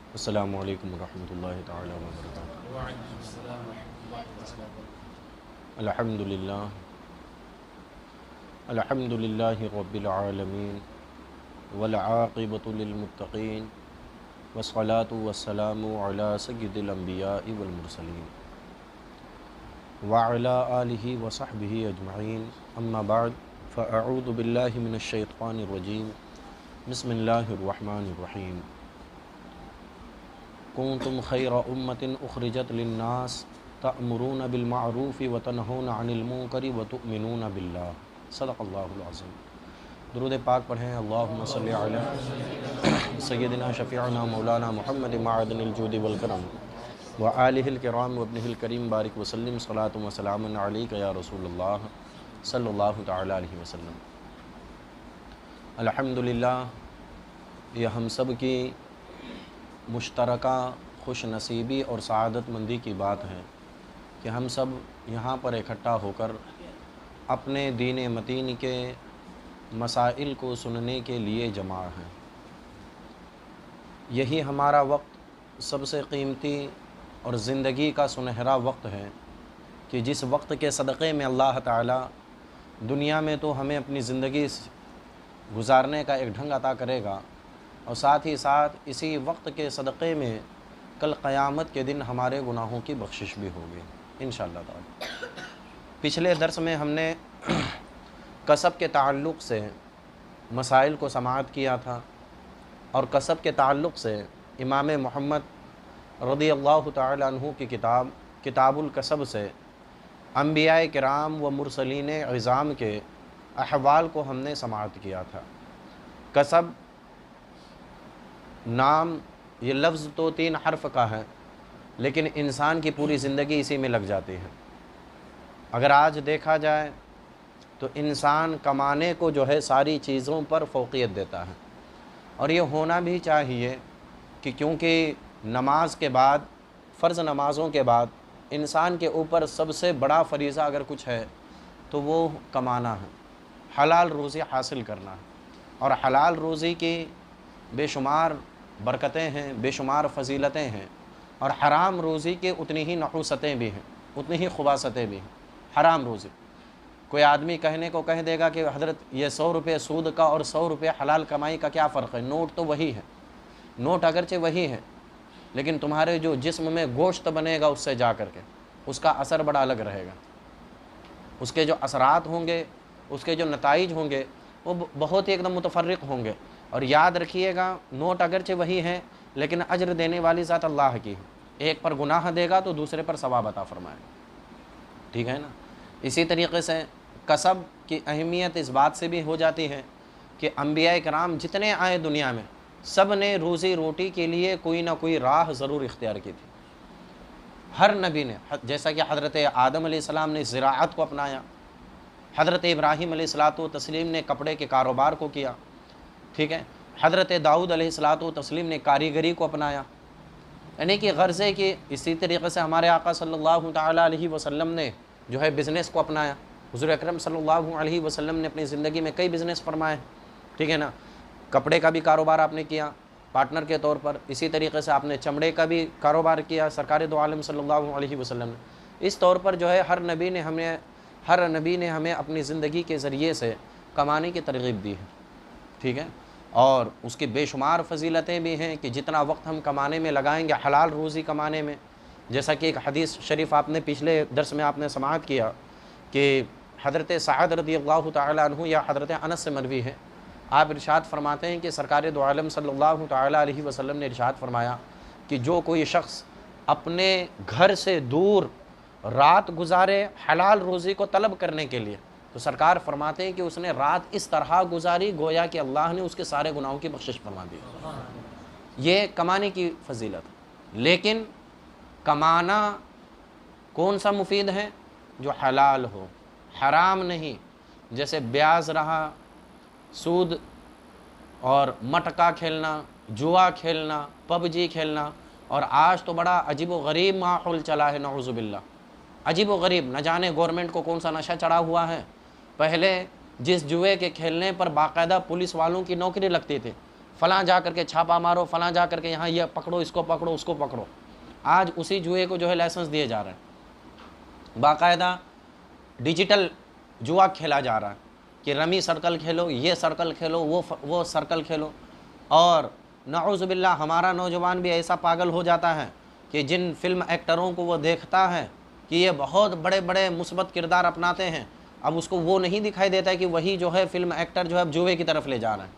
السلام علیکم ورحمۃ اللہ تعالی وبرکاتہ۔ وعلیکم السلام ورحمۃ اللہ وبرکاتہ۔ الحمد للہ رب العالمین والعاقبۃ للمتقین والصلاة والسلام علی سید الانبیاء والمرسلین وعلی آلہ وصحبہ اجمعین، اما بعد فاعوذ باللہ من الشیطان الرجیم، بسم اللہ الرحمن الرحیم۔ کنتم خیر امۃ اخرجت للناس تأمرون بالمعروف وتنہون عن المنکر وتؤمنون باللہ، صدق اللہ العظیم۔ درود پاک پڑھیں۔ اللہم صلی علی سیدنا شفیعنا مولانا محمد معدن الجود والکرم وآلہ الکرام وابنہ الکریم، بارک وسلم صلاۃ و سلام علیک یا رسول اللہ صلی اللہ تعالی علیہ وسلم۔ الحمدللہ، یہ ہم سب کی مشترکہ خوش نصیبی اور سعادت مندی کی بات ہے کہ ہم سب یہاں پر اکٹھا ہو کر اپنے دین متین کے مسائل کو سننے کے لیے جمع ہیں۔ یہی ہمارا وقت سب سے قیمتی اور زندگی کا سنہرا وقت ہے کہ جس وقت کے صدقے میں اللہ تعالیٰ دنیا میں تو ہمیں اپنی زندگی گزارنے کا ایک ڈھنگ عطا کرے گا، اور ساتھ ہی ساتھ اسی وقت کے صدقے میں کل قیامت کے دن ہمارے گناہوں کی بخشش بھی ہوگی انشاءاللہ تعالی۔ پچھلے درس میں ہم نے کسب کے تعلق سے مسائل کو سماعت کیا تھا، اور کسب کے تعلق سے امام محمد رضی اللہ تعالی عنہ کی کتاب الکسب سے انبیاء کرام و مرسلین عظام کے احوال کو ہم نے سماعت کیا تھا۔ کسب نام، یہ لفظ تو 3 حرف کا ہے، لیکن انسان کی پوری زندگی اسی میں لگ جاتی ہے۔ اگر آج دیکھا جائے تو انسان کمانے کو جو ہے ساری چیزوں پر فوقیت دیتا ہے، اور یہ ہونا بھی چاہیے کہ کیونکہ نماز کے بعد، فرض نمازوں کے بعد انسان کے اوپر سب سے بڑا فریضہ اگر کچھ ہے تو وہ کمانا ہے، حلال روزی حاصل کرنا ہے، اور حلال روزی کی بے شمار برکتیں ہیں، بے شمار فضیلتیں ہیں، اور حرام روزی کے اتنی ہی نحوستیں بھی ہیں، اتنی ہی خباثتیں بھی ہیں۔ حرام روزی، کوئی آدمی کہنے کو کہہ دے گا کہ حضرت یہ 100 روپے سود کا اور 100 روپے حلال کمائی کا کیا فرق ہے؟ نوٹ تو وہی ہے، نوٹ اگرچہ وہی ہے، لیکن تمہارے جو جسم میں گوشت بنے گا اس سے جا کر کے اس کا اثر بڑا الگ رہے گا، اس کے جو اثرات ہوں گے، اس کے جو نتائج ہوں گے وہ بہت ہی ایک دم متفرق ہوں گے۔ اور یاد رکھیے گا، نوٹ اگرچہ وہی ہیں لیکن اجر دینے والی ذات اللہ کی ہے، ایک پر گناہ دے گا تو دوسرے پر ثواب عطا فرمائے گا، ٹھیک ہے نا۔ اسی طریقے سے کسب کی اہمیت اس بات سے بھی ہو جاتی ہے کہ انبیاء کرام جتنے آئے دنیا میں سب نے روزی روٹی کے لیے کوئی نہ کوئی راہ ضرور اختیار کی تھی۔ ہر نبی نے، جیسا کہ حضرت آدم علیہ السلام نے زراعت کو اپنایا، حضرت ابراہیم علیہ الصلاۃ والتسلیم نے کپڑے کے کاروبار کو کیا، ٹھیک ہے، حضرت داؤد علیہ الصلاۃ والتسلیم نے کاریگری کو اپنایا، یعنی کہ غرض ہے کہ اسی طریقے سے ہمارے آقا صلی اللہ تعالیٰ علیہ وسلم نے جو ہے بزنس کو اپنایا۔ حضور اکرم صلی اللہ علیہ وسلم نے اپنی زندگی میں کئی بزنس فرمائے، ٹھیک ہے نا۔ کپڑے کا بھی کاروبار آپ نے کیا پارٹنر کے طور پر، اسی طریقے سے آپ نے چمڑے کا بھی کاروبار کیا سرکار دو عالم صلی اللہ علیہ وسلم نے۔ اس طور پر جو ہے ہر نبی نے ہمیں اپنی زندگی کے ذریعے سے کمانے کی ترغیب دی ہے، ٹھیک ہے، اور اس کی بے شمار فضیلتیں بھی ہیں کہ جتنا وقت ہم کمانے میں لگائیں گے، حلال روزی کمانے میں، جیسا کہ ایک حدیث شریف آپ نے پچھلے درس میں آپ نے سماعت کیا کہ حضرت سعد رضی اللہ تعالی عنہ یا حضرت انس سے مروی ہے، آپ ارشاد فرماتے ہیں کہ سرکار دو عالم صلی اللہ تعالی علیہ وسلم نے ارشاد فرمایا کہ جو کوئی شخص اپنے گھر سے دور رات گزارے حلال روزی کو طلب کرنے کے لیے، تو سرکار فرماتے ہیں کہ اس نے رات اس طرح گزاری گویا کہ اللہ نے اس کے سارے گناہوں کی بخشش فرما دی۔ یہ کمانے کی فضیلت، لیکن کمانا کون سا مفید ہے؟ جو حلال ہو، حرام نہیں، جیسے بیاز رہا، سود اور مٹکا کھیلنا، جوا کھیلنا، پب جی کھیلنا، اور آج تو بڑا عجیب و غریب ماحول چلا ہے، نعوذ باللہ، عجیب و غریب، نہ جانے گورنمنٹ کو کون سا نشہ چڑھا ہوا ہے۔ پہلے جس جوئے کے کھیلنے پر باقاعدہ پولیس والوں کی نوکری لگتی تھی، فلاں جا کر کے چھاپا مارو، فلاں جا کر کے یہاں یہ پکڑو، اس کو پکڑو، اس کو پکڑو، آج اسی جوئے کو جو ہے لائسنس دیے جا رہے ہیں، باقاعدہ ڈیجیٹل جوا کھیلا جا رہا ہے کہ رمی سرکل کھیلو، یہ سرکل کھیلو، وہ سرکل کھیلو، اور نعوذ باللہ ہمارا نوجوان بھی ایسا پاگل ہو جاتا ہے کہ جن فلم ایکٹروں کو وہ دیکھتا ہے کہ یہ بہت بڑے بڑے مثبت کردار اپناتے ہیں، اب اس کو وہ نہیں دکھائی دیتا ہے کہ وہی جو ہے فلم ایکٹر جو ہے اب جوئے کی طرف لے جا رہے ہیں،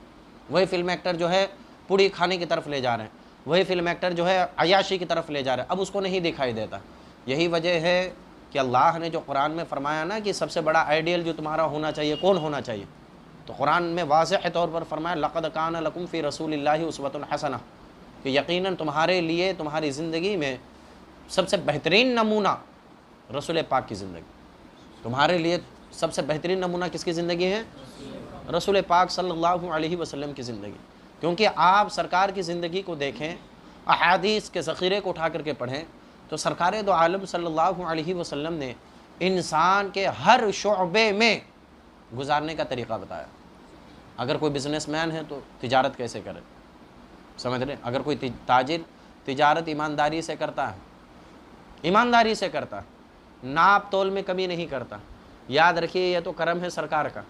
وہی فلم ایکٹر جو ہے پوڑی کھانے کی طرف لے جا رہے ہیں، وہی فلم ایکٹر جو ہے عیاشی کی طرف لے جا رہے ہیں، اب اس کو نہیں دکھائی دیتا۔ یہی وجہ ہے کہ اللہ نے جو قرآن میں فرمایا نا کہ سب سے بڑا آئیڈیل جو تمہارا ہونا چاہیے کون ہونا چاہیے، تو قرآن میں واضح طور پر فرمایا لقد کان لکم فی رسول اللہ اسوۃ حسنہ، کہ یقیناً تمہارے لیے تمہاری زندگی میں سب سے بہترین نمونہ رسول پاک کی زندگی، تمہارے لیے سب سے بہترین نمونہ کس کی زندگی ہے؟ رسول پاک صلی اللہ علیہ وسلم کی زندگی، کیونکہ آپ سرکار کی زندگی کو دیکھیں، احادیث کے ذخیرے کو اٹھا کر کے پڑھیں تو سرکار دو عالم صلی اللہ علیہ وسلم نے انسان کے ہر شعبے میں گزارنے کا طریقہ بتایا۔ اگر کوئی بزنس مین ہے تو تجارت کیسے کرے، سمجھ رہے؟ اگر کوئی تاجر تجارت ایمانداری سے کرتا ہے، ایمانداری سے کرتا ہے، ناپ تول میں کمی نہیں کرتا، یاد رکھیے یہ تو کرم ہے سرکار کا،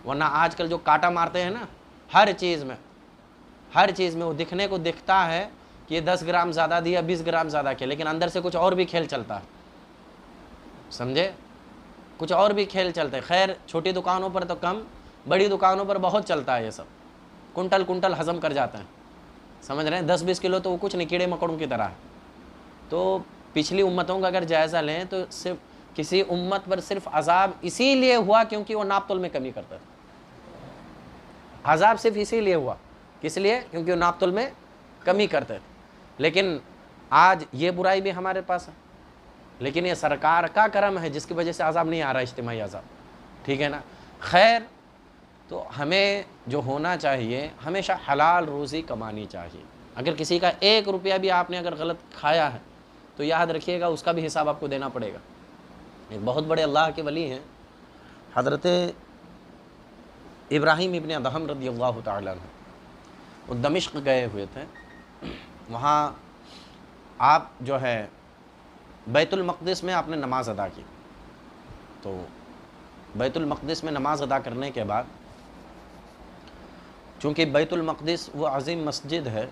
ورنہ آج کل جو کاٹا مارتے ہیں نا ہر چیز میں وہ دکھنے کو دکھتا ہے کہ یہ 10 گرام زیادہ دیا، 20 گرام زیادہ کیا، لیکن اندر سے کچھ اور بھی کھیل چلتا ہے، سمجھے؟ کچھ اور بھی کھیل چلتے ہیں۔ خیر چھوٹی دکانوں پر تو کم، بڑی دکانوں پر بہت چلتا ہے یہ سب، کنٹل کنٹل ہضم کر جاتے ہیں، سمجھ رہے ہیں؟ 10-20 کلو تو وہ کچھ نہیں، کیڑے مکوڑوں کی طرح ہے۔ تو پچھلی امتوں کا اگر جائزہ لیں تو صرف کسی امت پر صرف عذاب اسی لیے ہوا کیونکہ وہ ناپ تول میں کمی کرتا ہے، عذاب صرف اسی لیے ہوا، کس لیے؟ کیونکہ وہ ناپ تول میں کمی کرتے تھے۔ لیکن آج یہ برائی بھی ہمارے پاس ہے، لیکن یہ سرکار کا کرم ہے جس کی وجہ سے عذاب نہیں آ رہا، اجتماعی عذاب، ٹھیک ہے نا؟ خیر تو ہمیں جو ہونا چاہیے ہمیشہ حلال روزی کمانی چاہیے۔ اگر کسی کا 1 روپیہ بھی آپ نے اگر غلط کھایا ہے تو یاد رکھیے گا اس کا بھی حساب آپ کو دینا پڑے گا۔ ایک بہت بڑے اللہ کے ولی ہیں حضرت ابراہیم ابن ادہم رضی اللہ تعالیٰ عنہ، وہ دمشق گئے ہوئے تھے، وہاں آپ جو ہے بیت المقدس میں آپ نے نماز ادا کی، تو بیت المقدس میں نماز ادا کرنے کے بعد چونکہ بیت المقدس وہ عظیم مسجد ہے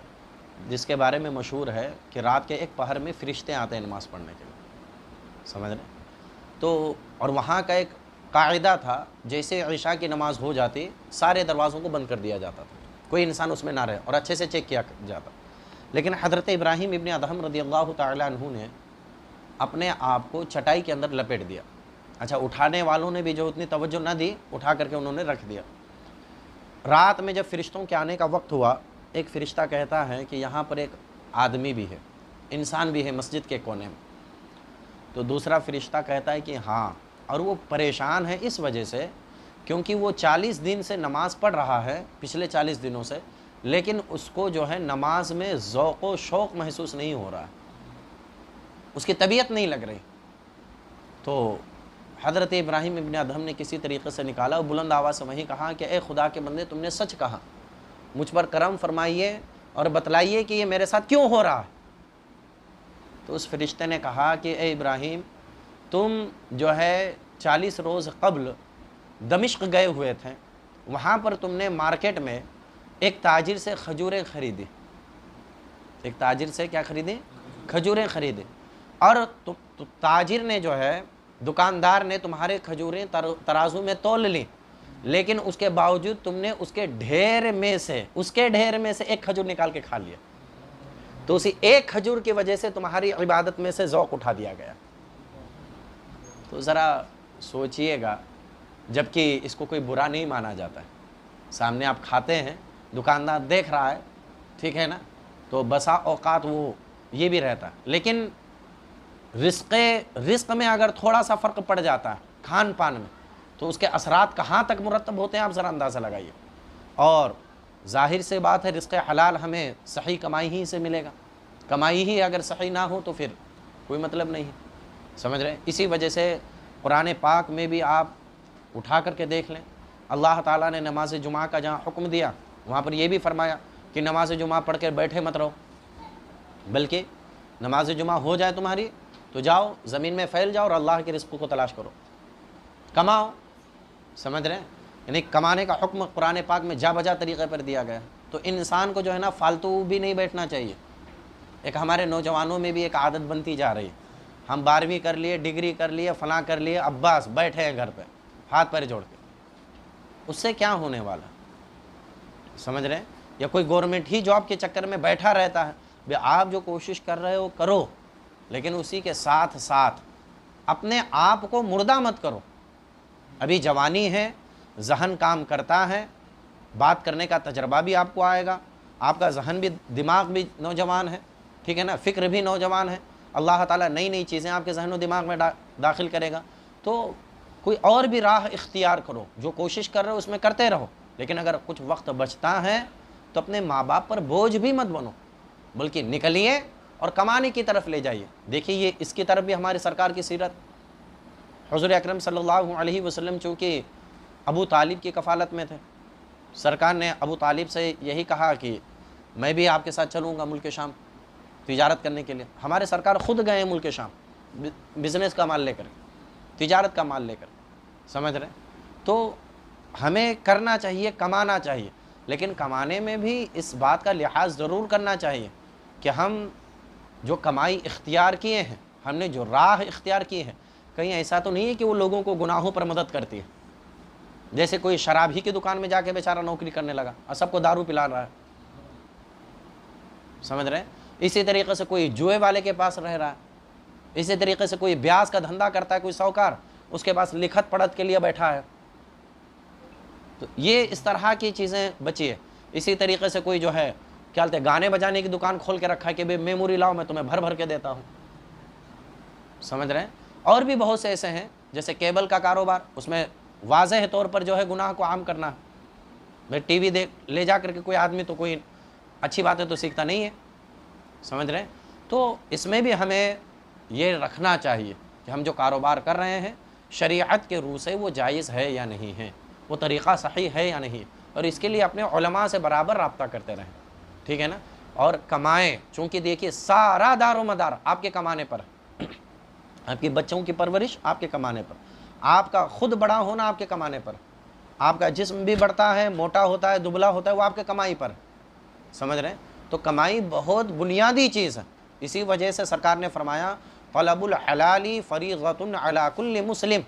جس کے بارے میں مشہور ہے کہ رات کے ایک پہر میں فرشتے آتے ہیں نماز پڑھنے کے لیے، سمجھ رہے؟ تو اور وہاں کا ایک قاعدہ تھا، جیسے عشاء کی نماز ہو جاتی سارے دروازوں کو بند کر دیا جاتا تھا، کوئی انسان اس میں نہ رہے، اور اچھے سے چیک کیا جاتا۔ لیکن حضرت ابراہیم ابن ادہم رضی اللہ تعالیٰ عنہ نے اپنے آپ کو چٹائی کے اندر لپیٹ دیا، اچھا اٹھانے والوں نے بھی جو اتنی توجہ نہ دی، اٹھا کر کے انہوں نے رکھ دیا۔ رات میں جب فرشتوں کے آنے کا وقت ہوا، ایک فرشتہ کہتا ہے کہ یہاں پر ایک آدمی بھی ہے، انسان بھی ہے مسجد کے کونے میں، تو دوسرا فرشتہ کہتا ہے کہ ہاں، اور وہ پریشان ہے اس وجہ سے کیونکہ وہ 40 دن سے نماز پڑھ رہا ہے، پچھلے 40 دنوں سے، لیکن اس کو جو ہے نماز میں ذوق و شوق محسوس نہیں ہو رہا ہے، اس کی طبیعت نہیں لگ رہی۔ تو حضرت ابراہیم ابن ادہم نے کسی طریقے سے نکالا اور بلند آواز سے وہیں کہا کہ اے خدا کے بندے، تم نے سچ کہا، مجھ پر کرم فرمائیے اور بتلائیے کہ یہ میرے ساتھ کیوں ہو رہا ہے۔ تو اس فرشتے نے کہا کہ اے ابراہیم، تم جو ہے 40 روز قبل دمشق گئے ہوئے تھے، وہاں پر تم نے مارکیٹ میں ایک تاجر سے کھجوریں خریدی، ایک تاجر سے کیا خریدی؟ کھجوریں خریدی، اور تاجر نے جو ہے، دکاندار نے تمہارے کھجوریں ترازو میں تول لی، لیکن اس کے باوجود تم نے اس کے ڈھیر میں سے ایک کھجور نکال کے کھا لیا، تو اسی ایک کھجور کی وجہ سے تمہاری عبادت میں سے ذوق اٹھا دیا گیا۔ تو ذرا سوچئے گا، جبکہ اس کو کوئی برا نہیں مانا جاتا ہے، سامنے آپ کھاتے ہیں، دکاندار دیکھ رہا ہے، ٹھیک ہے نا، تو بسا اوقات وہ یہ بھی رہتا ہے، لیکن رزق میں اگر تھوڑا سا فرق پڑ جاتا ہے کھان پان میں تو اس کے اثرات کہاں تک مرتب ہوتے ہیں آپ ذرا اندازہ لگائیے۔ اور ظاہر سے بات ہے رزق حلال ہمیں صحیح کمائی ہی سے ملے گا، کمائی ہی اگر صحیح نہ ہو تو پھر کوئی مطلب نہیں، سمجھ رہے ہیں؟ اسی وجہ سے قرآن پاک میں بھی آپ اٹھا کر کے دیکھ لیں، اللہ تعالیٰ نے نماز جمعہ کا جہاں حکم دیا وہاں پر یہ بھی فرمایا کہ نماز جمعہ پڑھ کے بیٹھے مت رہو، بلکہ نماز جمعہ ہو جائے تمہاری تو جاؤ زمین میں پھیل جاؤ اور اللہ کے رزق کو تلاش کرو، کماؤ. سمجھ رہے ہیں؟ یعنی کمانے کا حکم قرآن پاک میں جا بجا طریقے پر دیا گیا ہے. تو انسان کو جو ہے نا فالتو بھی نہیں بیٹھنا چاہیے. ایک ہمارے نوجوانوں میں بھی ایک عادت بنتی جا رہی ہے، ہم 12ویں کر لیے، ڈگری کر لیے، فلاں کر لیے، اب بس بیٹھے ہیں گھر پہ ہاتھ پیر جوڑ کے. اس سے کیا ہونے والا؟ سمجھ رہے ہیں؟ یا کوئی گورنمنٹ ہی جاب کے چکر میں بیٹھا رہتا ہے. بھئی آپ جو کوشش کر رہے ہو کرو، لیکن اسی کے ساتھ ساتھ اپنے آپ کو مردہ مت کرو. ابھی جوانی ہے، ذہن کام کرتا ہے، بات کرنے کا تجربہ بھی آپ کو آئے گا، آپ کا ذہن بھی، دماغ بھی نوجوان ہے، ٹھیک ہے نا، فکر بھی نوجوان ہے. اللہ تعالیٰ نئی نئی چیزیں آپ کے ذہن و دماغ میں داخل کرے گا. تو کوئی اور بھی راہ اختیار کرو، جو کوشش کر رہے ہو اس میں کرتے رہو، لیکن اگر کچھ وقت بچتا ہے تو اپنے ماں باپ پر بوجھ بھی مت بنو، بلکہ نکلیے اور کمانے کی طرف لے جائیے. دیکھیے یہ اس کی طرف بھی ہماری سرکار کی سیرت. حضور اکرم صلی اللہ علیہ وسلم چونکہ ابو طالب کی کفالت میں تھے، سرکار نے ابو طالب سے یہی کہا کہ میں بھی آپ کے ساتھ چلوں گا ملک شام تجارت کرنے کے لیے. ہمارے سرکار خود گئے ملک شام بزنس کا مال لے کر، تجارت کا مال لے کر. سمجھ رہے ہیں؟ تو ہمیں کرنا چاہیے، کمانا چاہیے، لیکن کمانے میں بھی اس بات کا لحاظ ضرور کرنا چاہیے کہ ہم جو کمائی اختیار کیے ہیں، ہم نے جو راہ اختیار کی ہے، کہیں ایسا تو نہیں ہے کہ وہ لوگوں کو گناہوں پر مدد کرتی ہے. جیسے کوئی شراب ہی کی دکان میں جا کے بیچارہ نوکری کرنے لگا اور سب کو دارو پلا رہا ہے. سمجھ رہے ہیں؟ اسی طریقے سے کوئی جوئے والے کے پاس رہ رہا ہے، اسی طریقے سے کوئی بیاج کا دھندا کرتا ہے، کوئی ساہوکار اس کے پاس لکھت پڑھت کے لیے بیٹھا ہے. تو یہ اس طرح کی چیزیں بچی ہے. اسی طریقے سے کوئی جو ہے کیا کہتے ہیں گانے بجانے کی دکان کھول کے رکھا ہے کہ بھئی میموری لاؤ میں تمہیں بھر بھر کے دیتا ہوں. سمجھ رہے ہیں؟ اور بھی بہت سے ایسے ہیں جیسے کیبل کا کاروبار، اس میں واضح طور پر جو ہے گناہ کو عام کرنا ہے. بھئی ٹی وی دیکھ لے جا کر کے کوئی آدمی تو کوئی اچھی باتیں تو سیکھتا نہیں ہے. سمجھ رہے ہیں؟ تو اس میں بھی ہمیں یہ رکھنا چاہیے کہ ہم جو کاروبار کر رہے ہیں شریعت کے روح سے وہ جائز ہے یا نہیں ہے، وہ طریقہ صحیح ہے یا نہیں، اور اس کے لیے اپنے علماء سے برابر رابطہ کرتے رہیں. ٹھیک ہے نا؟ اور کمائیں، چونکہ دیکھیے سارا دار و مدار آپ کے کمانے پر، آپ کی بچوں کی پرورش آپ کے کمانے پر، آپ کا خود بڑا ہونا آپ کے کمانے پر، آپ کا جسم بھی بڑھتا ہے، موٹا ہوتا ہے، دبلا ہوتا ہے، وہ آپ کے کمائی پر. سمجھ رہے ہیں؟ تو کمائی بہت بنیادی چیز ہے. اسی وجہ سے سرکار نے فرمایا طلب الحلال فریضۃ علی کل مسلم.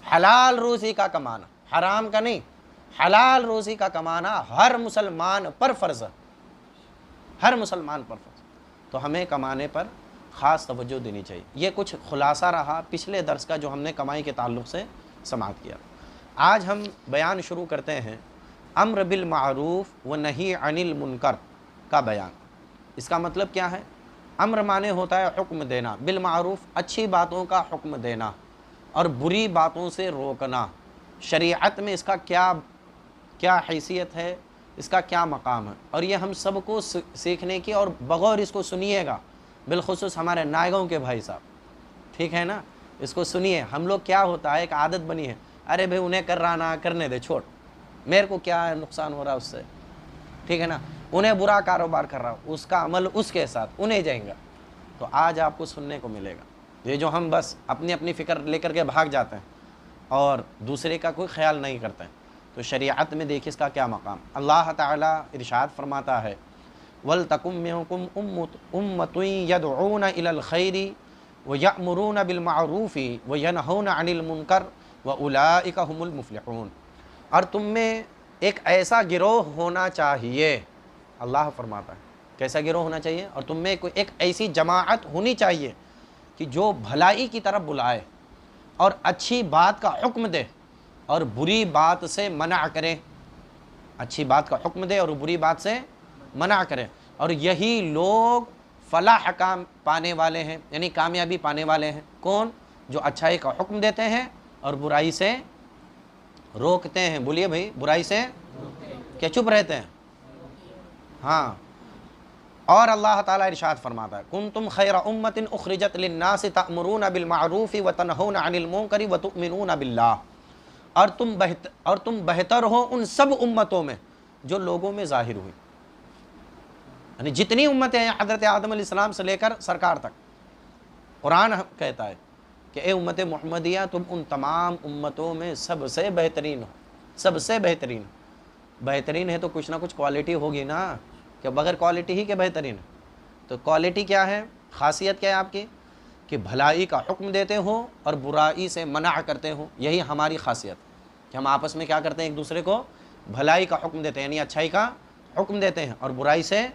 حلال روزی کا کمانا، حرام کا نہیں، حلال روزی کا کمانا ہر مسلمان پر فرض ہے، ہر مسلمان پر فرض. تو ہمیں کمانے پر خاص توجہ دینی چاہیے. یہ کچھ خلاصہ رہا پچھلے درس کا جو ہم نے کمائی کے تعلق سے سماعت کیا. آج ہم بیان شروع کرتے ہیں امر بالمعروف و نہی عن المنکر کا بیان. اس کا مطلب کیا ہے؟ امر مانے ہوتا ہے حکم دینا، بالمعروف اچھی باتوں کا حکم دینا اور بری باتوں سے روکنا. شریعت میں اس کا کیا حیثیت ہے، اس کا کیا مقام ہے، اور یہ ہم سب کو سیکھنے کی، اور بغور اس کو سنیے گا، بالخصوص ہمارے نائگوں کے بھائی صاحب، ٹھیک ہے نا، اس کو سنیے. ہم لوگ کیا ہوتا ہے، ایک عادت بنی ہے، ارے بھائی انہیں کر رہا نا، کرنے دے، چھوڑ، میرے کو کیا نقصان ہو رہا اس سے، ٹھیک ہے نا، انہیں برا کاروبار کر رہا، اس کا عمل اس کے ساتھ انہیں جائیں گا. تو آج آپ کو سننے کو ملے گا یہ جو ہم بس اپنی فکر لے کر کے بھاگ جاتے ہیں اور دوسرے کا کوئی خیال نہیں کرتے ہیں. تو شریعت میں دیکھیں اس کا کیا مقام. اللہ تعالیٰ ارشاد فرماتا ہے وَلْتَكُمْ مِنْكُمْ أُمَّةٌ يَدْعُونَ إِلَى الْخَيْرِ وَيَأْمُرُونَ بِالْمَعْرُوفِ وَيَنْهَوْنَ عَنِ الْمُنْكَرِ وَأُولَئِكَ هُمُ الْمُفْلِحُونَ. اور تم میں ایک ایسا گروہ ہونا چاہیے، اللہ فرماتا ہے کیسا گروہ ہونا چاہیے، اور تم میں ایک ایسی جماعت ہونی چاہیے کہ جو بھلائی کی طرف بلائے اور اچھی بات کا حکم دے اور بری بات سے منع کرے. اچھی بات کا حکم دے اور بری بات سے منع کرے. اور یہی لوگ فلاح پانے والے ہیں، یعنی کامیابی پانے والے ہیں. کون؟ جو اچھائی کا حکم دیتے ہیں اور برائی سے روکتے ہیں. بولیے بھائی، برائی سے کیا چپ رہتے ہیں؟ ہاں. اور اللہ تعالیٰ ارشاد فرماتا ہے کنتم خیر امۃ اخرجت للناس تأمرون بالمعروف وتنہون عن المنکر وتؤمنون باللہ. اور تم بہتر ہو ان سب امتوں میں جو لوگوں میں ظاہر ہوئی. یعنی جتنی امتیں ہیں حضرت آدم علیہ السلام سے لے کر سرکار تک، قرآن کہتا ہے کہ اے امت محمدیہ تم ان تمام امتوں میں سب سے بہترین ہو، سب سے بہترین. بہترین ہے تو کچھ نہ کچھ کوالٹی ہوگی نا، کہ بغیر کوالٹی ہی کے بہترین ہے. تو کوالٹی کیا ہے، خاصیت کیا ہے آپ کی، کہ بھلائی کا حکم دیتے ہو اور برائی سے منع کرتے ہو. یہی ہماری خاصیت کہ ہم آپس میں کیا کرتے ہیں، ایک دوسرے کو بھلائی کا حکم دیتے ہیں، یعنی اچھائی کا حکم دیتے ہیں اور برائی سے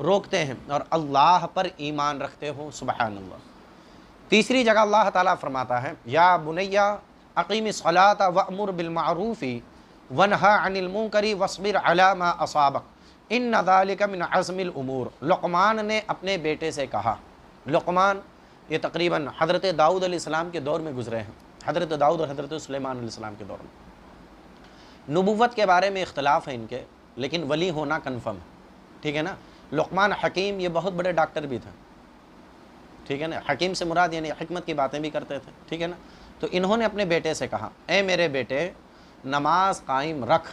روکتے ہیں، اور اللہ پر ایمان رکھتے ہو. سبحان اللہ. تیسری جگہ اللہ تعالیٰ فرماتا ہے یا بنیا اقیم الصلاۃ وامر بالمعروف ونہی عن المنکر واصبر علی ما اصابک ان ذلک من عزم الامور. لقمان نے اپنے بیٹے سے کہا. لقمان یہ تقریباً حضرت داؤد علیہ السلام کے دور میں گزرے ہیں، حضرت داؤد اور حضرت سلیمان علیہ السلام کے دور میں. نبوت کے بارے میں اختلاف ہے ان کے، لیکن ولی ہونا کنفرم ہے. ٹھیک ہے نا. لقمان حکیم یہ بہت بڑے ڈاکٹر بھی تھے. ٹھیک ہے نا. حکیم سے مراد یعنی حکمت کی باتیں بھی کرتے تھے. ٹھیک ہے نا. تو انہوں نے اپنے بیٹے سے کہا اے میرے بیٹے نماز قائم رکھ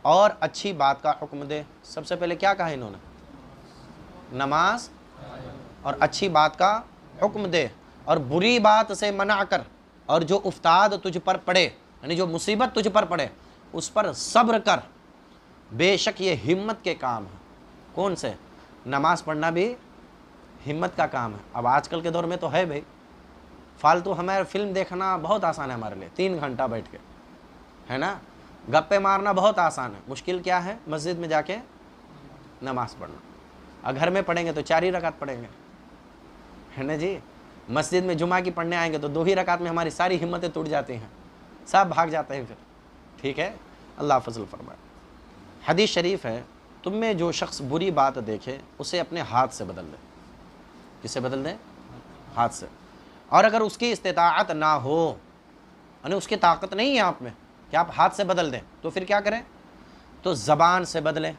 اور اچھی بات کا حکم دے. سب سے پہلے کیا کہا انہوں نے، نماز اور اچھی بات کا حکم دے اور بری بات سے منع کر، اور جو افتاد تجھ پر پڑے یعنی جو مصیبت تجھ پر پڑے اس پر صبر کر، بے شک یہ ہمت کے کام ہے. کون سے؟ نماز پڑھنا بھی ہمت کا کام ہے. اب آج کل کے دور میں تو ہے بھائی، فالتو ہمارے فلم دیکھنا بہت آسان ہے ہمارے لیے، 3 گھنٹہ بیٹھ کے، ہے نا. گپے مارنا بہت آسان ہے، مشکل کیا ہے، مسجد میں جا کے نماز پڑھنا. اور گھر میں پڑھیں گے تو 4 ہی رکعت پڑھیں گے، ہے نا جی. مسجد میں جمعہ کی پڑھنے آئیں گے تو 2 ہی رکعت میں ہماری ساری ہمتیں ٹوٹ جاتی ہیں، سب بھاگ جاتے ہیں پھر. ٹھیک ہے. اللہ فضل فرمائے. حدیث شریف ہے تم میں جو شخص بری بات دیکھے اسے اپنے ہاتھ سے بدل دے. کس سے بدل دیں؟ ہاتھ سے. اور اگر اس کی استطاعت نہ ہو یعنی اس کی طاقت نہیں ہے آپ میں کہ آپ ہاتھ سے بدل دیں، تو پھر کیا کریں، تو زبان سے بدلیں.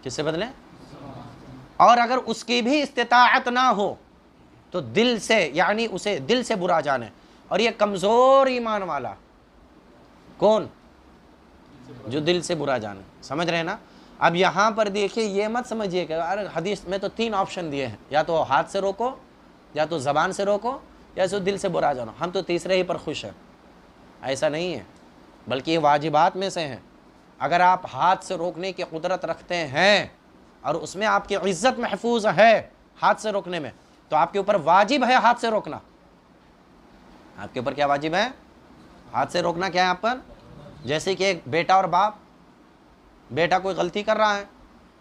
کس سے بدلیں؟ اور اگر اس کی بھی استطاعت نہ ہو تو دل سے، یعنی اسے دل سے برا جانے. اور یہ کمزور ایمان والا کون؟ جو دل سے برا جانے. سمجھ رہے ہیں نا. اب یہاں پر دیکھیے یہ مت سمجھیے کہ حدیث میں تو 3 آپشن دیے ہیں، یا تو ہاتھ سے روکو، یا تو زبان سے روکو، یا تو دل سے برا جانا. ہم تو تیسرے ہی پر خوش ہیں. ایسا نہیں ہے، بلکہ یہ واجبات میں سے ہیں. اگر آپ ہاتھ سے روکنے کی قدرت رکھتے ہیں اور اس میں آپ کی عزت محفوظ ہے ہاتھ سے روکنے میں، تو آپ کے اوپر واجب ہے ہاتھ سے روکنا. آپ کے اوپر کیا واجب ہے؟ ہاتھ سے روکنا. کیا ہے آپ پر؟ جیسے کہ ایک بیٹا اور باپ، بیٹا کوئی غلطی کر رہا ہے،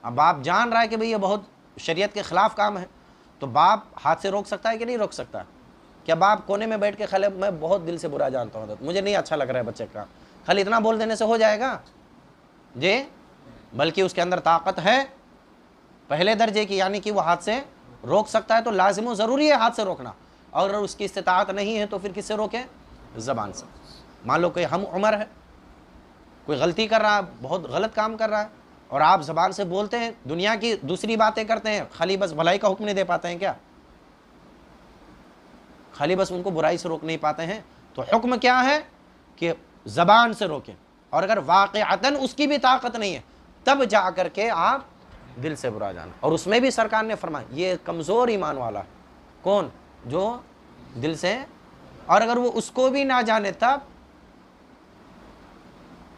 اب باپ جان رہا ہے کہ بھئی یہ بہت شریعت کے خلاف کام ہے، تو باپ ہاتھ سے روک سکتا ہے کہ نہیں روک سکتا؟ کیا باپ کونے میں بیٹھ کے خالی میں بہت دل سے برا جانتا ہوں، مجھے نہیں اچھا لگ رہا ہے بچے کا، خالی اتنا بول دینے سے ہو جائے گا؟ جی، بلکہ اس کے اندر طاقت ہے پہلے درجے کی، یعنی کہ وہ ہاتھ سے روک سکتا ہے. تو لازم و ضروری ہے ہاتھ سے روکنا. اور اگر اس کی استطاعت نہیں ہے تو پھر کس سے روکیں؟ زبان سے. مان لو کہ ہم عمر ہے، کوئی غلطی کر رہا ہے، بہت غلط کام کر رہا ہے، اور آپ زبان سے بولتے ہیں، دنیا کی دوسری باتیں کرتے ہیں، خالی بس بھلائی کا حکم نہیں دے پاتے ہیں کیا؟ خالی بس ان کو برائی سے روک نہیں پاتے ہیں. تو حکم کیا ہے کہ زبان سے روکیں. اور اگر واقعتاً اس کی بھی طاقت نہیں ہے تب جا کر کے آپ دل سے برا جانا. اور اس میں بھی سرکار نے فرمایا یہ کمزور ایمان والا ہے. کون؟ جو دل سے. اور اگر وہ اس کو بھی نہ جانے تب،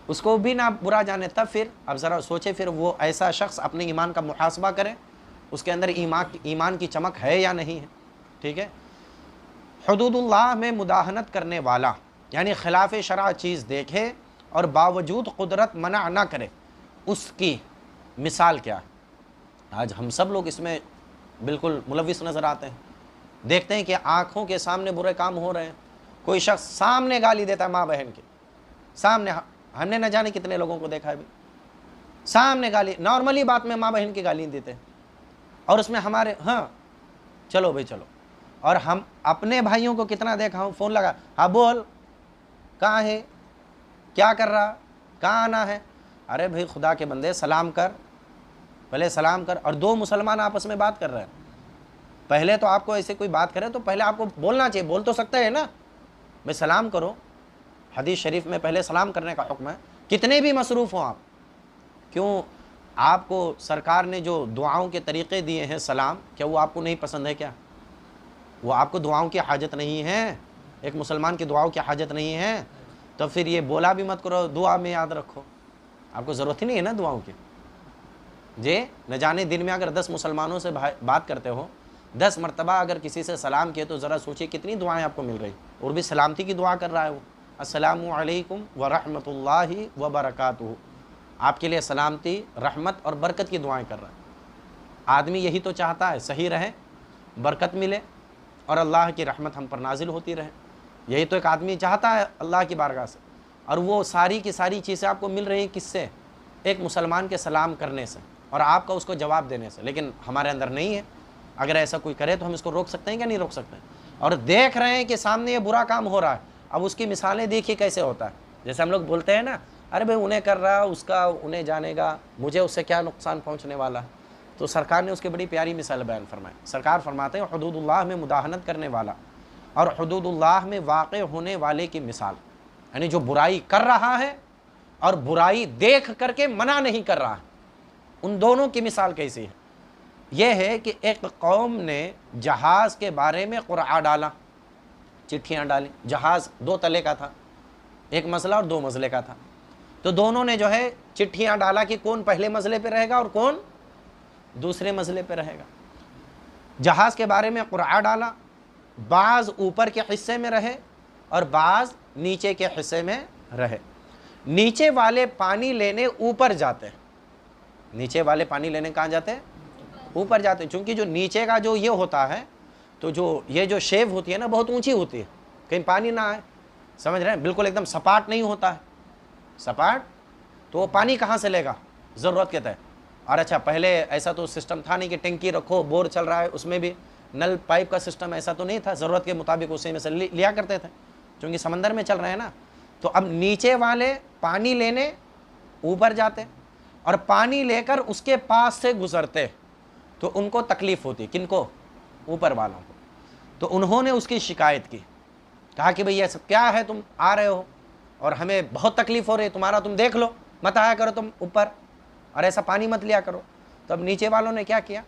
اس کو بھی نہ برا جانے تب، پھر اب ذرا سوچے، پھر وہ ایسا شخص اپنے ایمان کا محاسبہ کرے، اس کے اندر ایمان کی چمک ہے یا نہیں ہے. ٹھیک ہے. حدود اللہ میں مداہنت کرنے والا یعنی خلاف شرع چیز دیکھے اور باوجود قدرت منع نہ کرے، اس کی مثال کیا ہے؟ آج ہم سب لوگ اس میں بالکل ملوث نظر آتے ہیں. دیکھتے ہیں کہ آنکھوں کے سامنے برے کام ہو رہے ہیں. کوئی شخص سامنے گالی دیتا ہے ماں بہن کے سامنے. ہم نے نہ جانے کتنے لوگوں کو دیکھا ہے بھی سامنے گالی، نارملی بات میں ماں بہن کی گالی دیتے ہیں، اور اس میں ہمارے ہاں چلو بھائی چلو. اور ہم اپنے بھائیوں کو کتنا دیکھا ہوں، فون لگا، ہاں بول کہاں ہے، کیا کر رہا، کہاں آنا ہے. ارے بھائی خدا کے بندے سلام کر، پہلے سلام کر. اور 2 مسلمان آپس میں بات کر رہے ہیں، پہلے تو آپ کو ایسے کوئی بات کرے تو پہلے آپ کو بولنا چاہیے، بول تو سکتا ہے نا، میں سلام کرو، حدیث شریف میں پہلے سلام کرنے کا حکم ہے، کتنے بھی مصروف ہوں آپ. کیوں آپ کو سرکار نے جو دعاؤں کے طریقے دیے ہیں سلام، کیا وہ آپ کو نہیں پسند ہے کیا؟ وہ آپ کو دعاؤں کی حاجت نہیں ہے؟ ایک مسلمان کی دعاؤں کی حاجت نہیں ہے؟ تو پھر یہ بولا بھی مت کرو، دعا میں یاد رکھو. آپ کو ضرورت ہی نہیں ہے نا دعاؤں کی. جی نہ جانے دن میں اگر 10 مسلمانوں سے بات کرتے ہو، 10 مرتبہ اگر کسی سے سلام کیے تو ذرا سوچئے کتنی دعائیں آپ کو مل رہی. اور بھی سلامتی کی دعا کر رہا ہے وہ، السلام علیکم ورحمۃ اللہ وبرکاتہ. آپ کے لیے سلامتی، رحمت اور برکت کی دعائیں کر رہا ہے. آدمی یہی تو چاہتا ہے صحیح رہے، برکت ملے اور اللہ کی رحمت ہم پر نازل ہوتی رہے. یہی تو ایک آدمی چاہتا ہے اللہ کی بارگاہ سے. اور وہ ساری کی ساری چیزیں آپ کو مل رہی ہیں کس سے؟ ایک مسلمان کے سلام کرنے سے اور آپ کا اس کو جواب دینے سے. لیکن ہمارے اندر نہیں ہے. اگر ایسا کوئی کرے تو ہم اس کو روک سکتے ہیں کیا؟ نہیں روک سکتے. اور دیکھ رہے ہیں کہ سامنے یہ برا کام ہو رہا ہے، اب اس کی مثالیں دیکھیے کیسے ہوتا ہے. جیسے ہم لوگ بولتے ہیں نا، ارے بھائی انہیں کر رہا، اس کا انہیں جانے گا، مجھے اس سے کیا نقصان پہنچنے والا ہے. تو سرکار نے اس کی بڑی پیاری مثال بیان فرمائی. سرکار فرماتے ہیں حدود اللہ میں مداہنت کرنے والا اور حدود اللہ میں واقع ہونے والے کی مثال، یعنی جو برائی کر رہا ہے اور برائی دیکھ کر کے منع نہیں کر رہا ہے، ان دونوں کی مثال کیسی ہے؟ یہ ہے کہ ایک قوم نے جہاز کے بارے میں قرعہ ڈالا، چٹھیاں ڈالیں. جہاز 2 تلے کا تھا، ایک منزلہ اور 2 منزلے کا تھا. تو دونوں نے جو ہے چٹھیاں ڈالا کہ کون پہلے منزلے پہ رہے گا اور کون دوسرے منزلے پہ رہے گا. جہاز کے بارے میں قرعہ ڈالا، بعض اوپر کے حصے میں رہے اور بعض نیچے کے حصے میں رہے. نیچے والے پانی لینے اوپر جاتے ہیں. نیچے والے پانی لینے کہاں جاتے ہیں؟ اوپر جاتے ہیں. چونکہ جو نیچے کا جو یہ ہوتا ہے، تو جو یہ جو شیو ہوتی ہے نا بہت اونچی ہوتی ہے، کہیں پانی نہ آئے. سمجھ رہے ہیں؟ بالکل ایک دم سپاٹ نہیں ہوتا ہے. سپاٹ تو وہ پانی کہاں سے لے گا؟ ضرورت کے تحت. اور اچھا پہلے ایسا تو سسٹم تھا نہیں کہ ٹینکی رکھو، بور چل رہا ہے، اس میں بھی نل پائپ کا سسٹم ایسا تو نہیں تھا. ضرورت کے مطابق اسی میں سے لیا کرتے تھے، چونکہ سمندر میں چل رہے ہیں نا. تو اب نیچے والے پانی لینے اوپر جاتے اور پانی لے کر اس کے پاس سے گزرتے، تو ان کو تکلیف ہوتی. کن کو؟ اوپر والوں کو. تو انہوں نے اس کی شکایت کی، کہا کہ بھئی یہ سب کیا ہے، تم آ رہے ہو اور ہمیں بہت تکلیف ہو رہی ہے، تمہارا تم دیکھ لو، مت آیا کرو تم اوپر اور ایسا پانی مت لیا کرو. تو اب نیچے والوں نے کیا کیا؟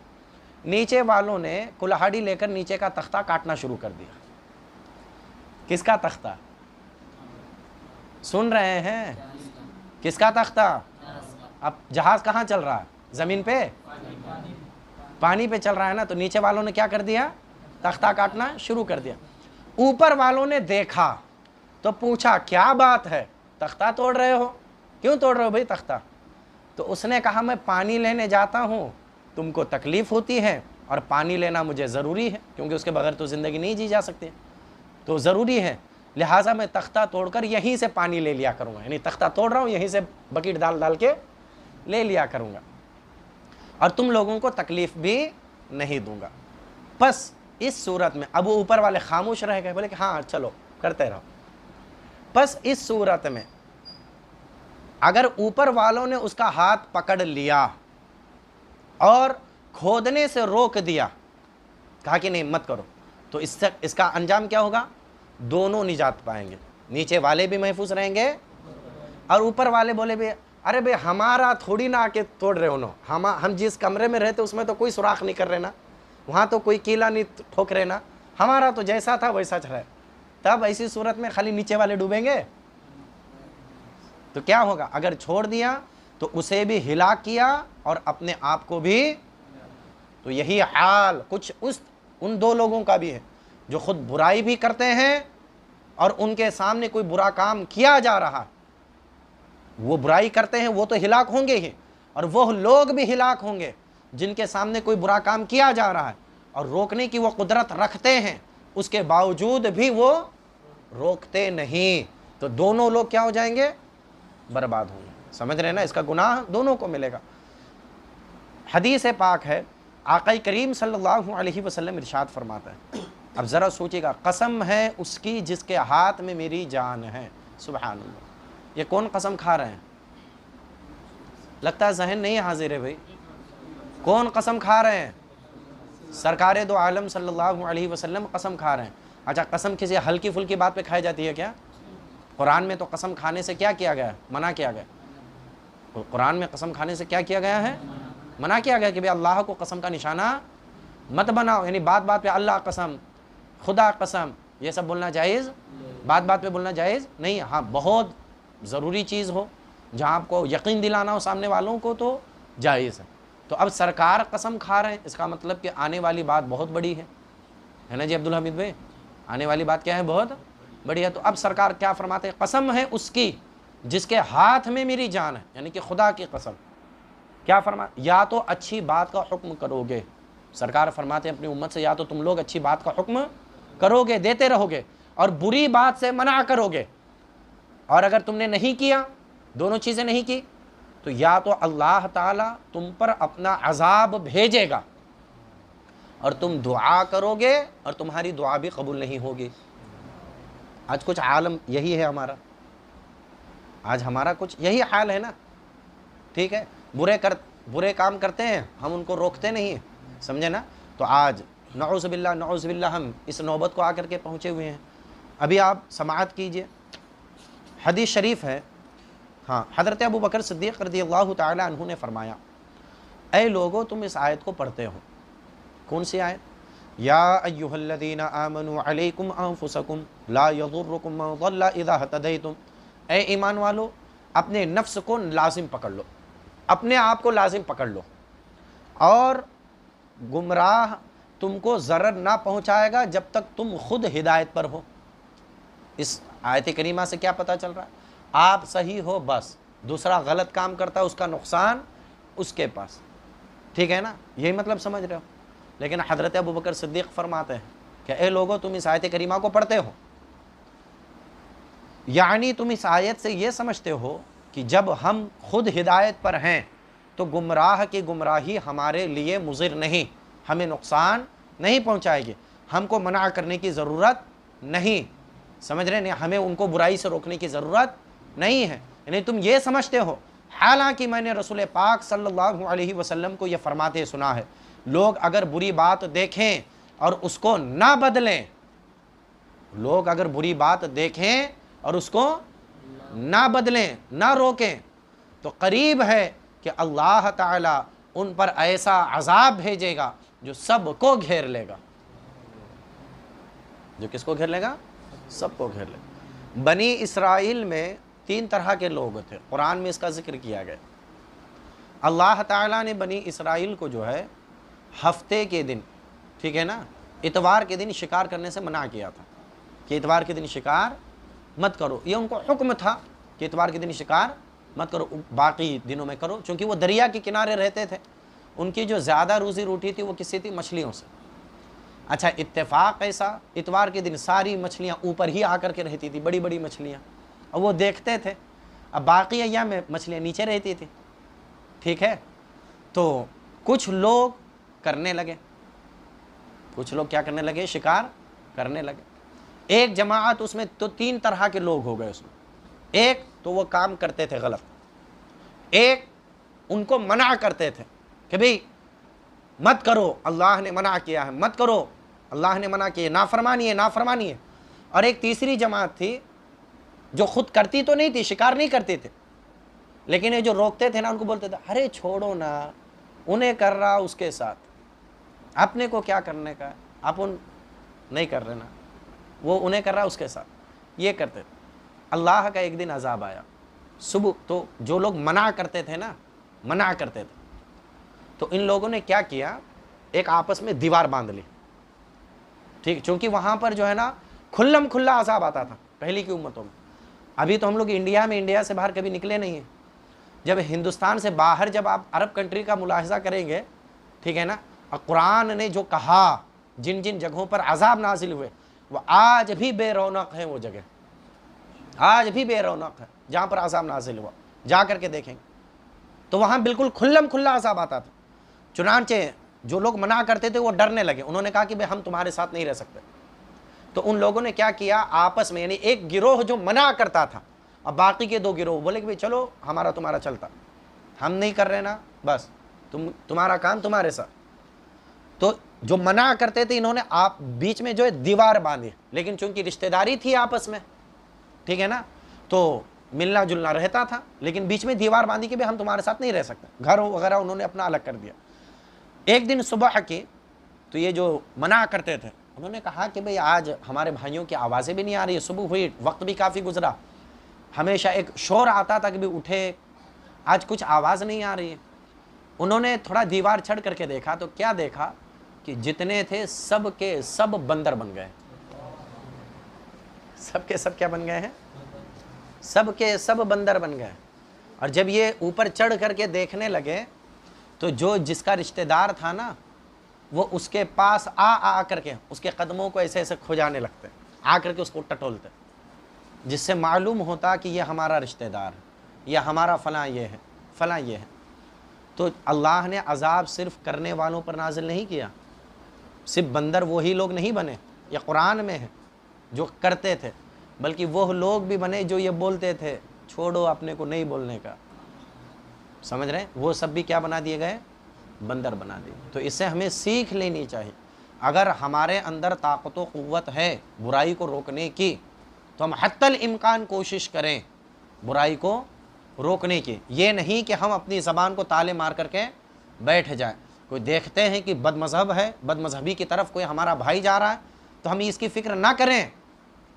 نیچے والوں نے کلہاڑی لے کر نیچے کا تختہ کاٹنا شروع کر دیا. کس کا تختہ؟ سن رہے ہیں؟ کس کا تختہ؟ اب جہاز کہاں چل رہا ہے؟ زمین پہ، پانی پہ چل رہا ہے نا. تو نیچے والوں نے کیا کر دیا؟ تختہ کاٹنا شروع کر دیا. اوپر والوں نے دیکھا تو پوچھا کیا بات ہے، تختہ توڑ رہے ہو؟ کیوں توڑ رہے ہو بھائی تختہ؟ تو اس نے کہا میں پانی لینے جاتا ہوں، تم کو تکلیف ہوتی ہے اور پانی لینا مجھے ضروری ہے، کیونکہ اس کے بغیر تو زندگی نہیں جی جا سکتی، تو ضروری ہے، لہٰذا میں تختہ توڑ کر یہیں سے پانی لے لیا کروں گا. یعنی تختہ توڑ رہا ہوں، یہیں سے بکیٹ ڈال کے لے لیا کروں گا اور تم لوگوں کو تکلیف بھی نہیں دوں گا. بس اس صورت میں اب وہ اوپر والے خاموش رہ گئے، بولے کہ ہاں چلو کرتے رہو. بس اس صورت میں اگر اوپر والوں نے اس کا ہاتھ پکڑ لیا اور کھودنے سے روک دیا، کہا کہ نہیں مت کرو، تو اس کا انجام کیا ہوگا؟ دونوں نجات پائیں گے. نیچے والے بھی محفوظ رہیں گے اور اوپر والے بولے بھی ارے بھئی ہمارا تھوڑی نہ آ کے توڑ رہے ہو، ہم جس کمرے میں رہتے اس میں تو کوئی سوراخ نہیں کر رہے نا، وہاں تو کوئی کیلا نہیں ٹھوک رہے نا، ہمارا تو جیسا تھا ویسا چل رہا ہے. تب ایسی صورت میں خالی نیچے والے ڈوبیں گے تو کیا ہوگا؟ اگر چھوڑ دیا تو اسے بھی ہلاک کیا اور اپنے آپ کو بھی. تو یہی حال کچھ ان 2 لوگوں کا بھی ہے جو خود برائی بھی کرتے ہیں اور ان کے سامنے کوئی برا کام کیا جا رہا، وہ برائی کرتے ہیں وہ تو ہلاک ہوں گے ہی، اور وہ لوگ بھی ہلاک ہوں گے جن کے سامنے کوئی برا کام کیا جا رہا ہے اور روکنے کی وہ قدرت رکھتے ہیں، اس کے باوجود بھی وہ روکتے نہیں. تو دونوں لوگ کیا ہو جائیں گے؟ برباد ہوں گے. سمجھ رہے ہیں نا؟ اس کا گناہ دونوں کو ملے گا. حدیث پاک ہے، آقا کریم صلی اللہ علیہ وسلم ارشاد فرماتا ہے، اب ذرا سوچیے گا، قسم ہے اس کی جس کے ہاتھ میں میری جان ہے. سبحان اللہ. یہ کون قسم کھا رہے ہیں؟ لگتا ہے ذہن نہیں حاضر ہے بھائی. کون قسم کھا رہے ہیں؟ سرکار دو عالم صلی اللہ علیہ وسلم قسم کھا رہے ہیں. اچھا قسم کسی ہلکی پھلکی بات پہ کھائی جاتی ہے کیا؟ قرآن میں تو قسم کھانے سے کیا کیا گیا ہے؟ منع کیا گیا ہے۔ قرآن میں قسم کھانے سے کیا کیا گیا ہے؟ منع کیا گیا کہ بھئی اللہ کو قسم کا نشانہ مت بناؤ، یعنی بات بات پہ اللہ قسم، خدا قسم، یہ سب بولنا جائز، بات بات پہ بولنا جائز نہیں۔ ہاں بہت ضروری چیز ہو جہاں آپ کو یقین دلانا ہو سامنے والوں کو تو جائز ہے۔ تو اب سرکار قسم کھا رہے ہیں، اس کا مطلب کہ آنے والی بات بہت بڑی ہے نا جی عبدالحمید بھائی؟ آنے والی بات کیا ہے؟ بہت بڑی ہے۔ تو اب سرکار کیا فرماتے ہیں؟ قسم ہے اس کی جس کے ہاتھ میں میری جان ہے، یعنی کہ خدا کی قسم۔ کیا فرماتے؟ یا تو اچھی بات کا حکم کرو گے، سرکار فرماتے ہیں اپنی امت سے، یا تو تم لوگ اچھی بات کا حکم کرو گے، دیتے رہو گے، اور بری بات سے منع کرو گے، اور اگر تم نے نہیں کیا، دونوں چیزیں نہیں کی، تو یا تو اللہ تعالیٰ تم پر اپنا عذاب بھیجے گا، اور تم دعا کرو گے اور تمہاری دعا بھی قبول نہیں ہوگی۔ آج کچھ عالم یہی ہے ہمارا، آج ہمارا کچھ یہی حال ہے نا، ٹھیک ہے؟ برے کام کرتے ہیں، ہم ان کو روکتے نہیں ہیں، سمجھے نا؟ تو آج نعوذ باللہ ہم اس نوبت کو آ کر کے پہنچے ہوئے ہیں۔ ابھی آپ سماعت کیجئے، حدیث شریف ہے، ہاں، حضرت ابو بکر صدیق رضی اللہ تعالی عنہ نے فرمایا، اے لوگو تم اس آیت کو پڑھتے ہو۔ کون سی آیت؟ یا ایھا الذین آمنوا علیکم انفسکم لا یضرکم من ضل اذا اہتدیتم، اے ایمان والو اپنے نفس کو لازم پکڑ لو، اپنے آپ کو لازم پکڑ لو، اور گمراہ تم کو ضرر نہ پہنچائے گا جب تک تم خود ہدایت پر ہو۔ اس آیت کریمہ سے کیا پتہ چل رہا ہے؟ آپ صحیح ہو بس، دوسرا غلط کام کرتا ہے اس کا نقصان اس کے پاس، ٹھیک ہے نا؟ یہی مطلب سمجھ رہے ہو؟ لیکن حضرت ابو بکر صدیق فرماتے ہیں کہ اے لوگو تم اس آیت کریمہ کو پڑھتے ہو، یعنی تم اس آیت سے یہ سمجھتے ہو کہ جب ہم خود ہدایت پر ہیں تو گمراہ کی گمراہی ہمارے لیے مضر نہیں، ہمیں نقصان نہیں پہنچائے گی، ہم کو منع کرنے کی ضرورت نہیں، سمجھ رہے ہیں؟ ہمیں ان کو برائی سے روکنے کی ضرورت نہیں ہے، یعنی تم یہ سمجھتے ہو۔ حالانکہ میں نے رسول پاک صلی اللہ علیہ وسلم کو یہ فرماتے سنا ہے، لوگ اگر بری بات دیکھیں اور اس کو نہ بدلیں، لوگ اگر بری بات دیکھیں اور اس کو نہ بدلیں، نہ روکیں، تو قریب ہے کہ اللہ تعالیٰ ان پر ایسا عذاب بھیجے گا جو سب کو گھیر لے گا۔ جو کس کو گھیر لے گا؟ سب کو گھیر لے گا۔ بنی اسرائیل میں 3 طرح کے لوگ تھے، قرآن میں اس کا ذکر کیا گیا۔ اللہ تعالیٰ نے بنی اسرائیل کو جو ہے ہفتے کے دن، ٹھیک ہے نا، اتوار کے دن شکار کرنے سے منع کیا تھا کہ اتوار کے دن شکار مت کرو، یہ ان کو حکم تھا کہ اتوار کے دن شکار مت کرو، باقی دنوں میں کرو، چونکہ وہ دریا کے کنارے رہتے تھے، ان کی جو زیادہ روزی روٹی تھی وہ کس سے تھی؟ مچھلیوں سے۔ اچھا اتفاق ایسا، اتوار کے دن ساری مچھلیاں اوپر ہی آ کر کے رہتی تھی، بڑی بڑی مچھلیاں، اور وہ دیکھتے تھے، اب باقی ایام میں مچھلیاں نیچے رہتی تھی، ٹھیک ہے؟ تو کچھ لوگ کرنے لگے، کچھ لوگ کیا کرنے لگے؟ شکار کرنے لگے۔ ایک جماعت اس میں تو 3 طرح کے لوگ ہو گئے اس میں، ایک تو وہ کام کرتے تھے غلط، ایک ان کو منع کرتے تھے کہ بھئی مت کرو، اللہ نے منع کیا ہے، مت کرو، اللہ نے منع کیا ہے، نافرمانی ہے، نافرمانی ہے، اور ایک تیسری جماعت تھی جو خود کرتی تو نہیں تھی، شکار نہیں کرتے تھے، لیکن یہ جو روکتے تھے نا ان کو بولتے تھے ارے چھوڑو نا، انہیں کر رہا اس کے ساتھ، اپنے کو کیا کرنے کا ہے، آپ ان نہیں کر رہے نا، وہ انہیں کر رہا اس کے ساتھ، یہ کرتے تھے۔ اللہ کا ایک دن عذاب آیا صبح، تو جو لوگ منع کرتے تھے نا، منع کرتے تھے، تو ان لوگوں نے کیا کیا؟ ایک آپس میں دیوار باندھ لی، ٹھیک، چونکہ وہاں پر جو ہے نا کھلم کھلا عذاب آتا تھا پہلی کی امتوں میں۔ ابھی تو ہم لوگ انڈیا میں، انڈیا سے باہر کبھی نکلے نہیں ہیں، جب ہندوستان سے باہر جب آپ عرب کنٹری کا ملاحظہ کریں گے، ٹھیک ہے نا، اور قرآن نے جو کہا، جن جن جگہوں پر عذاب نازل ہوئے وہ آج بھی بے رونق ہیں، وہ جگہ آج بھی بے رونق ہے جہاں پر عذاب نازل ہوا، جا کر کے دیکھیں گے تو وہاں بالکل کھلم کھلا عذاب آتا تھا۔ چنانچہ جو لوگ منع کرتے تھے وہ ڈرنے لگے، انہوں نے کہا کہ بھئی ہم تمہارے ساتھ نہیں رہ سکتے، تو ان لوگوں نے کیا کیا؟ آپس میں، یعنی ایک گروہ جو منع کرتا تھا، اب باقی کے 2 گروہ بولے کہ بھئی چلو ہمارا تمہارا چلتا، ہم نہیں کر رہے نا، بس تمہارا کام تمہارے ساتھ۔ تو جو منع کرتے تھے انہوں نے آپ بیچ میں جو ہے دیوار باندھی، لیکن چونکہ رشتہ داری تھی آپس میں، ٹھیک ہے نا، تو ملنا جلنا رہتا تھا، لیکن بیچ میں دیوار باندھی کہ بھی ہم تمہارے ساتھ نہیں رہ سکتے، گھر وغیرہ انہوں نے اپنا الگ کر دیا۔ ایک دن صبح کی تو یہ جو منع کرتے تھے انہوں نے کہا کہ بھئی آج ہمارے بھائیوں کی آوازیں بھی نہیں آ رہی ہے، صبح ہوئی، وقت بھی کافی گزرا، ہمیشہ ایک شور آتا تھا کہ بھی اٹھے، آج کچھ آواز نہیں آ رہی ہے۔ انہوں نے تھوڑا دیوار چڑھ کر کے دیکھا تو کیا دیکھا کہ جتنے تھے سب کے سب بندر بن گئے، سب کے سب کیا بن گئے ہیں؟ سب کے سب بندر بن گئے۔ اور جب یہ اوپر چڑھ کر کے دیکھنے لگے تو جو جس کا رشتہ دار تھا نا وہ اس کے پاس آ کر کے اس کے قدموں کو ایسے ایسے کھجانے لگتے، آ کر کے اس کو ٹٹولتے، جس سے معلوم ہوتا کہ یہ ہمارا رشتہ دار ہے، یہ ہمارا فلاں یہ ہے، فلاں یہ ہے۔ تو اللہ نے عذاب صرف کرنے والوں پر نازل نہیں کیا، صرف بندر وہی لوگ نہیں بنے، یہ قرآن میں ہے جو کرتے تھے، بلکہ وہ لوگ بھی بنے جو یہ بولتے تھے چھوڑو اپنے کو نہیں بولنے کا، سمجھ رہے ہیں؟ وہ سب بھی کیا بنا دیے گئے؟ بندر بنا دیے۔ تو اس سے ہمیں سیکھ لینی چاہیے، اگر ہمارے اندر طاقت و قوت ہے برائی کو روکنے کی تو ہم حتی الامکان کوشش کریں برائی کو روکنے کی، یہ نہیں کہ ہم اپنی زبان کو تالے مار کر کے بیٹھ جائیں۔ کوئی دیکھتے ہیں کہ بد مذہب ہے، بد مذہبی کی طرف کوئی ہمارا بھائی جا رہا ہے تو ہم اس کی فکر نہ کریں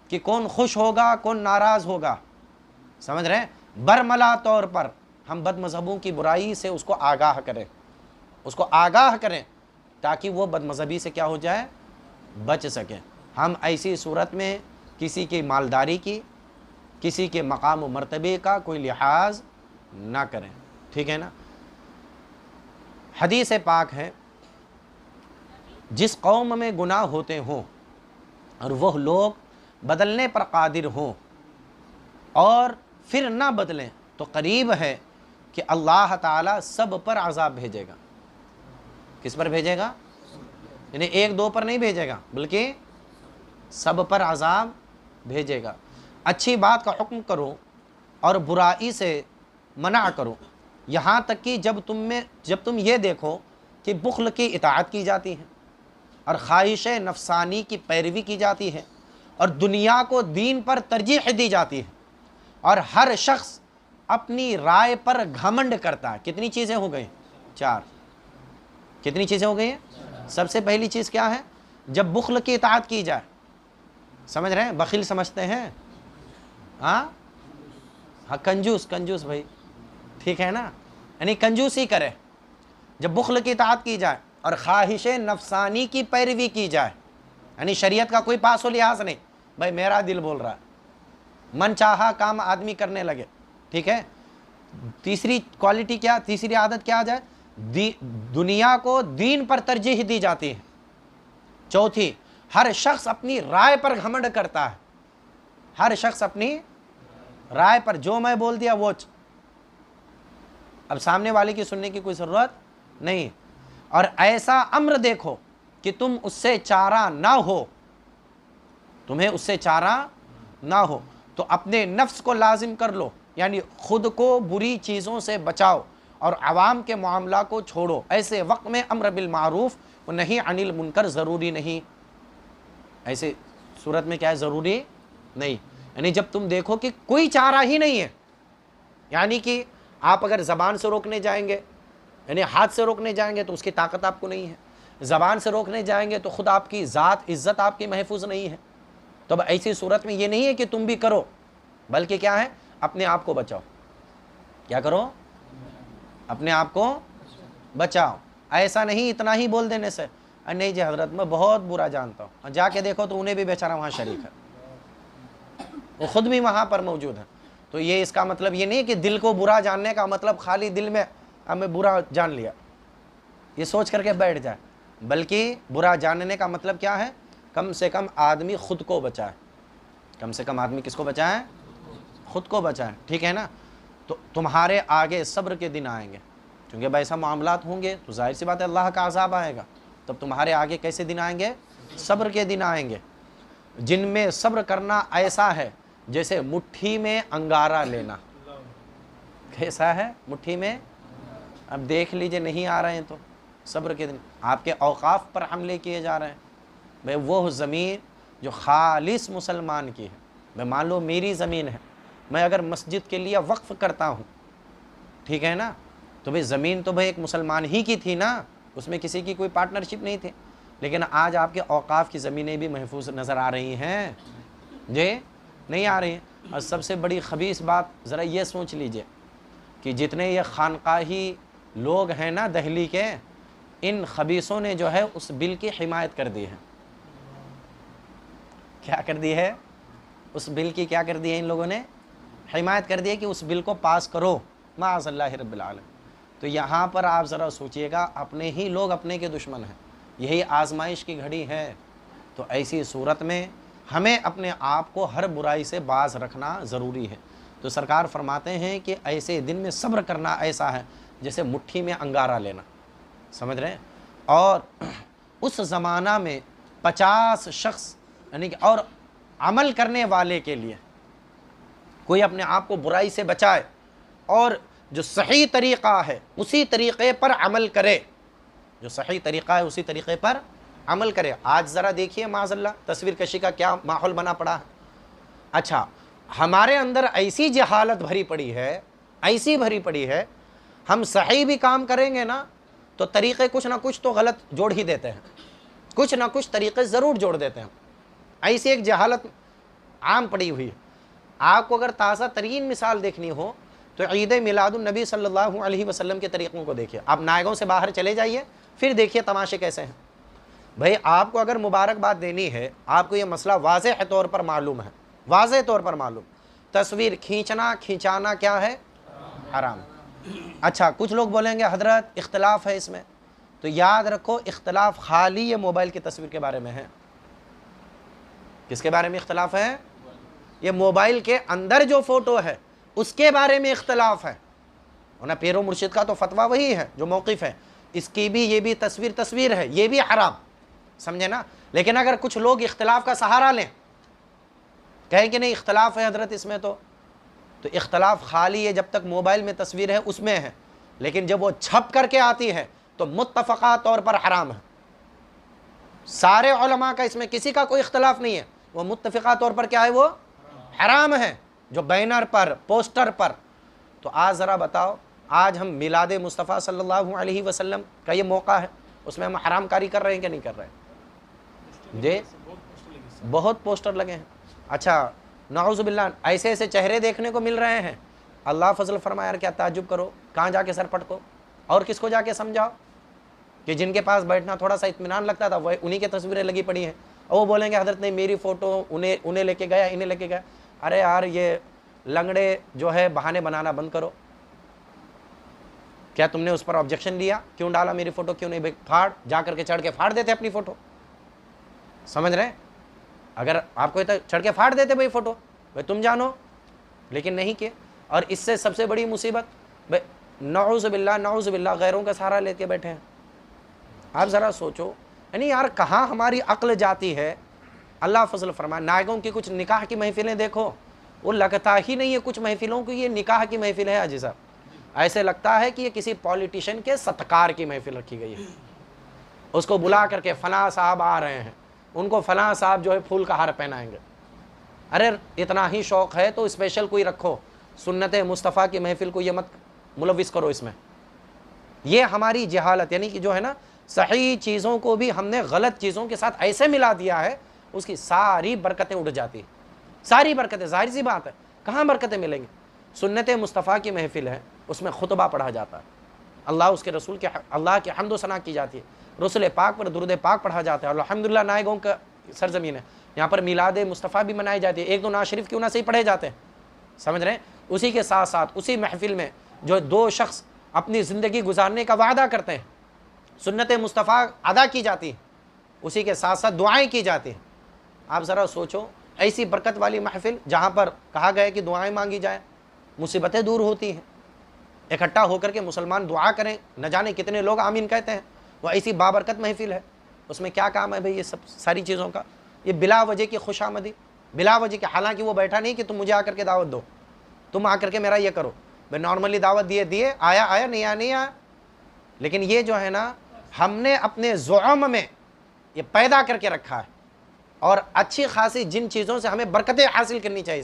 کہ کون خوش ہوگا کون ناراض ہوگا، سمجھ رہے ہیں؟ برملا طور پر ہم بد مذہبوں کی برائی سے اس کو آگاہ کریں، اس کو آگاہ کریں تاکہ وہ بد مذہبی سے کیا ہو جائے؟ بچ سکیں۔ ہم ایسی صورت میں کسی کی مالداری کی، کسی کے مقام و مرتبے کا کوئی لحاظ نہ کریں، ٹھیک ہے نا؟ حدیث پاک ہے جس قوم میں گناہ ہوتے ہوں اور وہ لوگ بدلنے پر قادر ہوں اور پھر نہ بدلیں تو قریب ہے کہ اللہ تعالیٰ سب پر عذاب بھیجے گا۔ کس پر بھیجے گا؟ یعنی ایک دو پر نہیں بھیجے گا بلکہ سب پر عذاب بھیجے گا۔ اچھی بات کا حکم کرو اور برائی سے منع کرو، یہاں تک کہ جب تم یہ دیکھو کہ بخل کی اطاعت کی جاتی ہے اور خواہش نفسانی کی پیروی کی جاتی ہے اور دنیا کو دین پر ترجیح دی جاتی ہے اور ہر شخص اپنی رائے پر گھمنڈ کرتا ہے۔ کتنی چیزیں ہو گئی؟ 4۔ کتنی چیزیں ہو گئی ہیں؟ سب سے پہلی چیز کیا ہے؟ جب بخل کی اطاعت کی جائے، سمجھ رہے ہیں؟ بخیل سمجھتے ہیں ہاں کنجوس بھائی، ٹھیک ہے نا؟ یعنی کنجوسی کرے۔ جب بخل کی اطاعت کی جائے اور خواہش نفسانی کی پیروی کی جائے، یعنی شریعت کا کوئی پاس و لحاظ نہیں، بھائی میرا دل بول رہا ہے، من چاہا کام آدمی کرنے لگے، ٹھیک ہے؟ تیسری کوالٹی کیا، تیسری عادت کیا آ جائے؟ دنیا کو دین پر ترجیح دی جاتی ہے۔ چوتھی، ہر شخص اپنی رائے پر گھمنڈ کرتا ہے، ہر شخص اپنی رائے پر جو میں بول دیا وہ اب سامنے والے کی سننے کی کوئی ضرورت نہیں۔ اور ایسا امر دیکھو کہ تم اس سے چارہ نہ ہو، تمہیں اس سے چارہ نہ ہو تو اپنے نفس کو لازم کر لو، یعنی خود کو بری چیزوں سے بچاؤ اور عوام کے معاملہ کو چھوڑو۔ ایسے وقت میں امر بالمعروف و نہی عن المنکر ضروری نہیں، ایسے صورت میں کیا ہے؟ ضروری نہیں۔ یعنی جب تم دیکھو کہ کوئی چارہ ہی نہیں ہے، یعنی کہ آپ اگر زبان سے روکنے جائیں گے، یعنی ہاتھ سے روکنے جائیں گے تو اس کی طاقت آپ کو نہیں ہے، زبان سے روکنے جائیں گے تو خود آپ کی ذات عزت آپ کی محفوظ نہیں ہے، تو اب ایسی صورت میں یہ نہیں ہے کہ تم بھی کرو، بلکہ کیا ہے؟ اپنے آپ کو بچاؤ۔ کیا کرو؟ اپنے آپ کو بچاؤ۔ ایسا نہیں اتنا ہی بول دینے سے نہیں جی حضرت میں بہت برا جانتا ہوں، جا کے دیکھو تو انہیں بھی بیچارہ وہاں شریک ہے، وہ خود بھی وہاں پر موجود ہے۔ تو یہ اس کا مطلب یہ نہیں کہ دل کو برا جاننے کا مطلب خالی دل میں ہمیں برا جان لیا یہ سوچ کر کے بیٹھ جائے، بلکہ برا جاننے کا مطلب کیا ہے؟ کم سے کم آدمی خود کو بچائے، کم سے کم آدمی کس کو بچائے؟ خود کو بچائے، ٹھیک ہے نا؟ تو تمہارے آگے صبر کے دن آئیں گے، کیونکہ بھائی ایسا معاملات ہوں گے تو ظاہر سی بات ہے اللہ کا عذاب آئے گا۔ تب تمہارے آگے کیسے دن آئیں گے؟ صبر کے دن آئیں گے، جن میں صبر کرنا ایسا ہے جیسے مٹھی میں انگارہ لینا۔ کیسا ہے؟ مٹھی میں، اب دیکھ لیجئے نہیں آ رہے ہیں تو صبر کے دن آپ کے اوقاف پر حملے کیے جا رہے ہیں۔ بھائی وہ زمین جو خالص مسلمان کی ہے، میں مان لو میری زمین ہے، میں اگر مسجد کے لیے وقف کرتا ہوں، ٹھیک ہے نا، تو بھئی زمین تو بھئی ایک مسلمان ہی کی تھی نا، اس میں کسی کی کوئی پارٹنرشپ نہیں تھی، لیکن آج آپ کے اوقاف کی زمینیں بھی محفوظ نظر آ رہی ہیں جی؟ نہیں آ رہی ہیں۔ اور سب سے بڑی خبیث بات ذرا یہ سوچ لیجئے کہ جتنے یہ خانقاہی لوگ ہیں نا دہلی کے، ان خبیثوں نے جو ہے اس بل کی حمایت کر دی ہے۔ کیا کر دی ہے؟ اس بل کی کیا کر دی ہے ان لوگوں نے؟ حمایت کر دی ہے کہ اس بل کو پاس کرو، معاذ اللہ رب العالمین۔ تو یہاں پر آپ ذرا سوچئے گا، اپنے ہی لوگ اپنے کے دشمن ہیں، یہی آزمائش کی گھڑی ہے۔ تو ایسی صورت میں ہمیں اپنے آپ کو ہر برائی سے باز رکھنا ضروری ہے۔ تو سرکار فرماتے ہیں کہ ایسے دن میں صبر کرنا ایسا ہے جیسے مٹھی میں انگارہ لینا، سمجھ رہے ہیں؟ اور اس زمانہ میں 50 شخص یعنی کہ اور عمل کرنے والے کے لیے کوئی اپنے آپ کو برائی سے بچائے اور جو صحیح طریقہ ہے اسی طریقے پر عمل کرے، جو صحیح طریقہ ہے اسی طریقے پر عمل کرے۔ آج ذرا دیکھیے معاذ اللہ تصویر کشی کا کیا ماحول بنا پڑا ہے۔ اچھا، ہمارے اندر ایسی جہالت بھری پڑی ہے، ایسی بھری پڑی ہے، ہم صحیح بھی کام کریں گے نا تو طریقے کچھ نہ کچھ تو غلط جوڑ ہی دیتے ہیں، کچھ نہ کچھ طریقے ضرور جوڑ دیتے ہیں۔ ایسی ایک جہالت عام پڑی ہوئی ہے۔ آپ کو اگر تازہ ترین مثال دیکھنی ہو تو عید میلاد النبی صلی اللہ علیہ وسلم کے طریقوں کو دیکھیے۔ آپ نائگوں سے باہر چلے جائیے، پھر دیکھیے تماشے کیسے ہیں۔ بھئی آپ کو اگر مبارکباد دینی ہے، آپ کو یہ مسئلہ واضح طور پر معلوم ہے، واضح طور پر معلوم، تصویر کھینچانا کیا ہے؟ حرام۔ اچھا، کچھ لوگ بولیں گے حضرت اختلاف ہے اس میں، تو یاد رکھو اختلاف خالی یہ موبائل کی تصویر کے بارے میں ہے۔ کس کے بارے میں اختلاف ہے؟ یہ موبائل کے اندر جو فوٹو ہے اس کے بارے میں اختلاف ہے، ورنہ پیر و مرشد کا تو فتویٰ وہی ہے جو موقف ہے، اس کی بھی یہ بھی تصویر ہے، یہ بھی حرام، سمجھے نا؟ لیکن اگر کچھ لوگ اختلاف کا سہارا لیں، کہیں کہ نہیں اختلاف ہے حضرت اس میں، تو اختلاف خالی ہے جب تک موبائل میں تصویر ہے اس میں ہے، لیکن جب وہ چھپ کر کے آتی ہے تو متفقہ طور پر حرام ہے۔ سارے علماء کا اس میں کسی کا کوئی اختلاف نہیں ہے، وہ متفقہ طور پر کیا ہے؟ وہ حرام ہے، جو بینر پر پوسٹر پر۔ تو آج ذرا بتاؤ، آج ہم میلاد مصطفیٰ صلی اللہ علیہ وسلم کا یہ موقع ہے، اس میں ہم حرام کاری کر رہے ہیں کہ نہیں کر رہے ہیں؟ جی بہت پوسٹر لگے ہیں۔ اچھا، نعوذ باللہ ایسے ایسے چہرے دیکھنے کو مل رہے ہیں، اللہ فضل فرمایا یار کیا تعجب کرو، کہاں جا کے سر پٹکو اور کس کو جا کے سمجھاؤ کہ جن کے پاس بیٹھنا تھوڑا سا اطمینان لگتا تھا وہ انہی کے تصویریں لگی پڑی ہیں، اور وہ بولیں گے حضرت نہیں میری فوٹو انہیں لے کے گیا، انہیں لے کے گیا۔ ارے یار یہ لنگڑے جو ہے بہانے بنانا بند کرو۔ کیا تم نے اس پر آبجیکشن لیا؟ کیوں ڈالا میری فوٹو؟ کیوں نہیں؟ پھاڑ، جا کر کے چڑھ کے پھاڑ دیتے اپنی فوٹو، سمجھ رہے ہیں؟ اگر آپ کو چڑھ کے پھاڑ دیتے بھائی فوٹو، بھائی تم جانو، لیکن نہیں کیا۔ اور اس سے سب سے بڑی مصیبت، بھائی نعوذ باللہ غیروں کا سہارا لے کے بیٹھے ہیں۔ آپ ذرا سوچو، یعنی یار کہاں ہماری عقل جاتی ہے؟ اللہ فضل فرمائے، نائگوں کی کچھ نکاح کی محفلیں دیکھو، وہ لگتا ہی نہیں ہے کچھ محفلوں کی یہ نکاح کی محفل ہے حاجی صاحب، ایسے لگتا ہے کہ یہ کسی پولیٹیشین کے ستکار کی محفل رکھی گئی ہے۔ اس کو بلا کر کے فلاں صاحب آ رہے ہیں، ان کو فلاں صاحب جو ہے پھول کا ہار پہنائیں گے۔ ارے اتنا ہی شوق ہے تو اسپیشل کوئی رکھو، سنت مصطفیٰ کی محفل کو یہ مت ملوث کرو اس میں۔ یہ ہماری جہالت، یعنی کہ جو ہے نا صحیح چیزوں کو بھی ہم نے غلط چیزوں کے ساتھ ایسے ملا دیا ہے، اس کی ساری برکتیں اڑ جاتی ہیں، ساری برکتیں۔ ظاہر سی بات ہے کہاں برکتیں ملیں گی؟ سنت مصطفیٰ کی محفل ہے، اس میں خطبہ پڑھا جاتا ہے، اس کے رسول کے اللہ کی حمد و ثنا کی جاتی ہے، رسول پاک پر درود پاک پڑھا جاتا ہے، اور الحمدللہ نائگوں کا سرزمین ہے، یہاں پر میلاد مصطفیٰ بھی منائی جاتی ہے، ایک دو نعت شریف کیوں نہ صحیح پڑھے جاتے ہیں، سمجھ رہے ہیں؟ اسی کے ساتھ ساتھ اسی محفل میں جو دو شخص اپنی زندگی گزارنے کا وعدہ کرتے ہیں، سنت مصطفیٰ ادا کی جاتی ہے، اسی کے ساتھ ساتھ دعائیں کی جاتی ہیں۔ آپ ذرا سوچو، ایسی برکت والی محفل جہاں پر کہا گیا کہ دعائیں مانگی جائیں، مصیبتیں دور ہوتی ہیں، اکٹھا ہو کر کے مسلمان دعا کریں، نہ جانے کتنے لوگ آمین کہتے ہیں، وہ ایسی بابرکت محفل ہے، اس میں کیا کام ہے بھئی یہ سب ساری چیزوں کا؟ یہ بلا وجہ کی خوش آمدی، بلا وجہ کی، حالانکہ وہ بیٹھا نہیں کہ تم مجھے آ کر کے دعوت دو، تم آ کر کے میرا یہ کرو، بھئی نارملی دعوت دیے آیا نہیں آیا، لیکن یہ جو ہے نا ہم نے اپنے زعم میں یہ پیدا کر کے رکھا ہے، اور اچھی خاصی جن چیزوں سے ہمیں برکتیں حاصل کرنی چاہیے،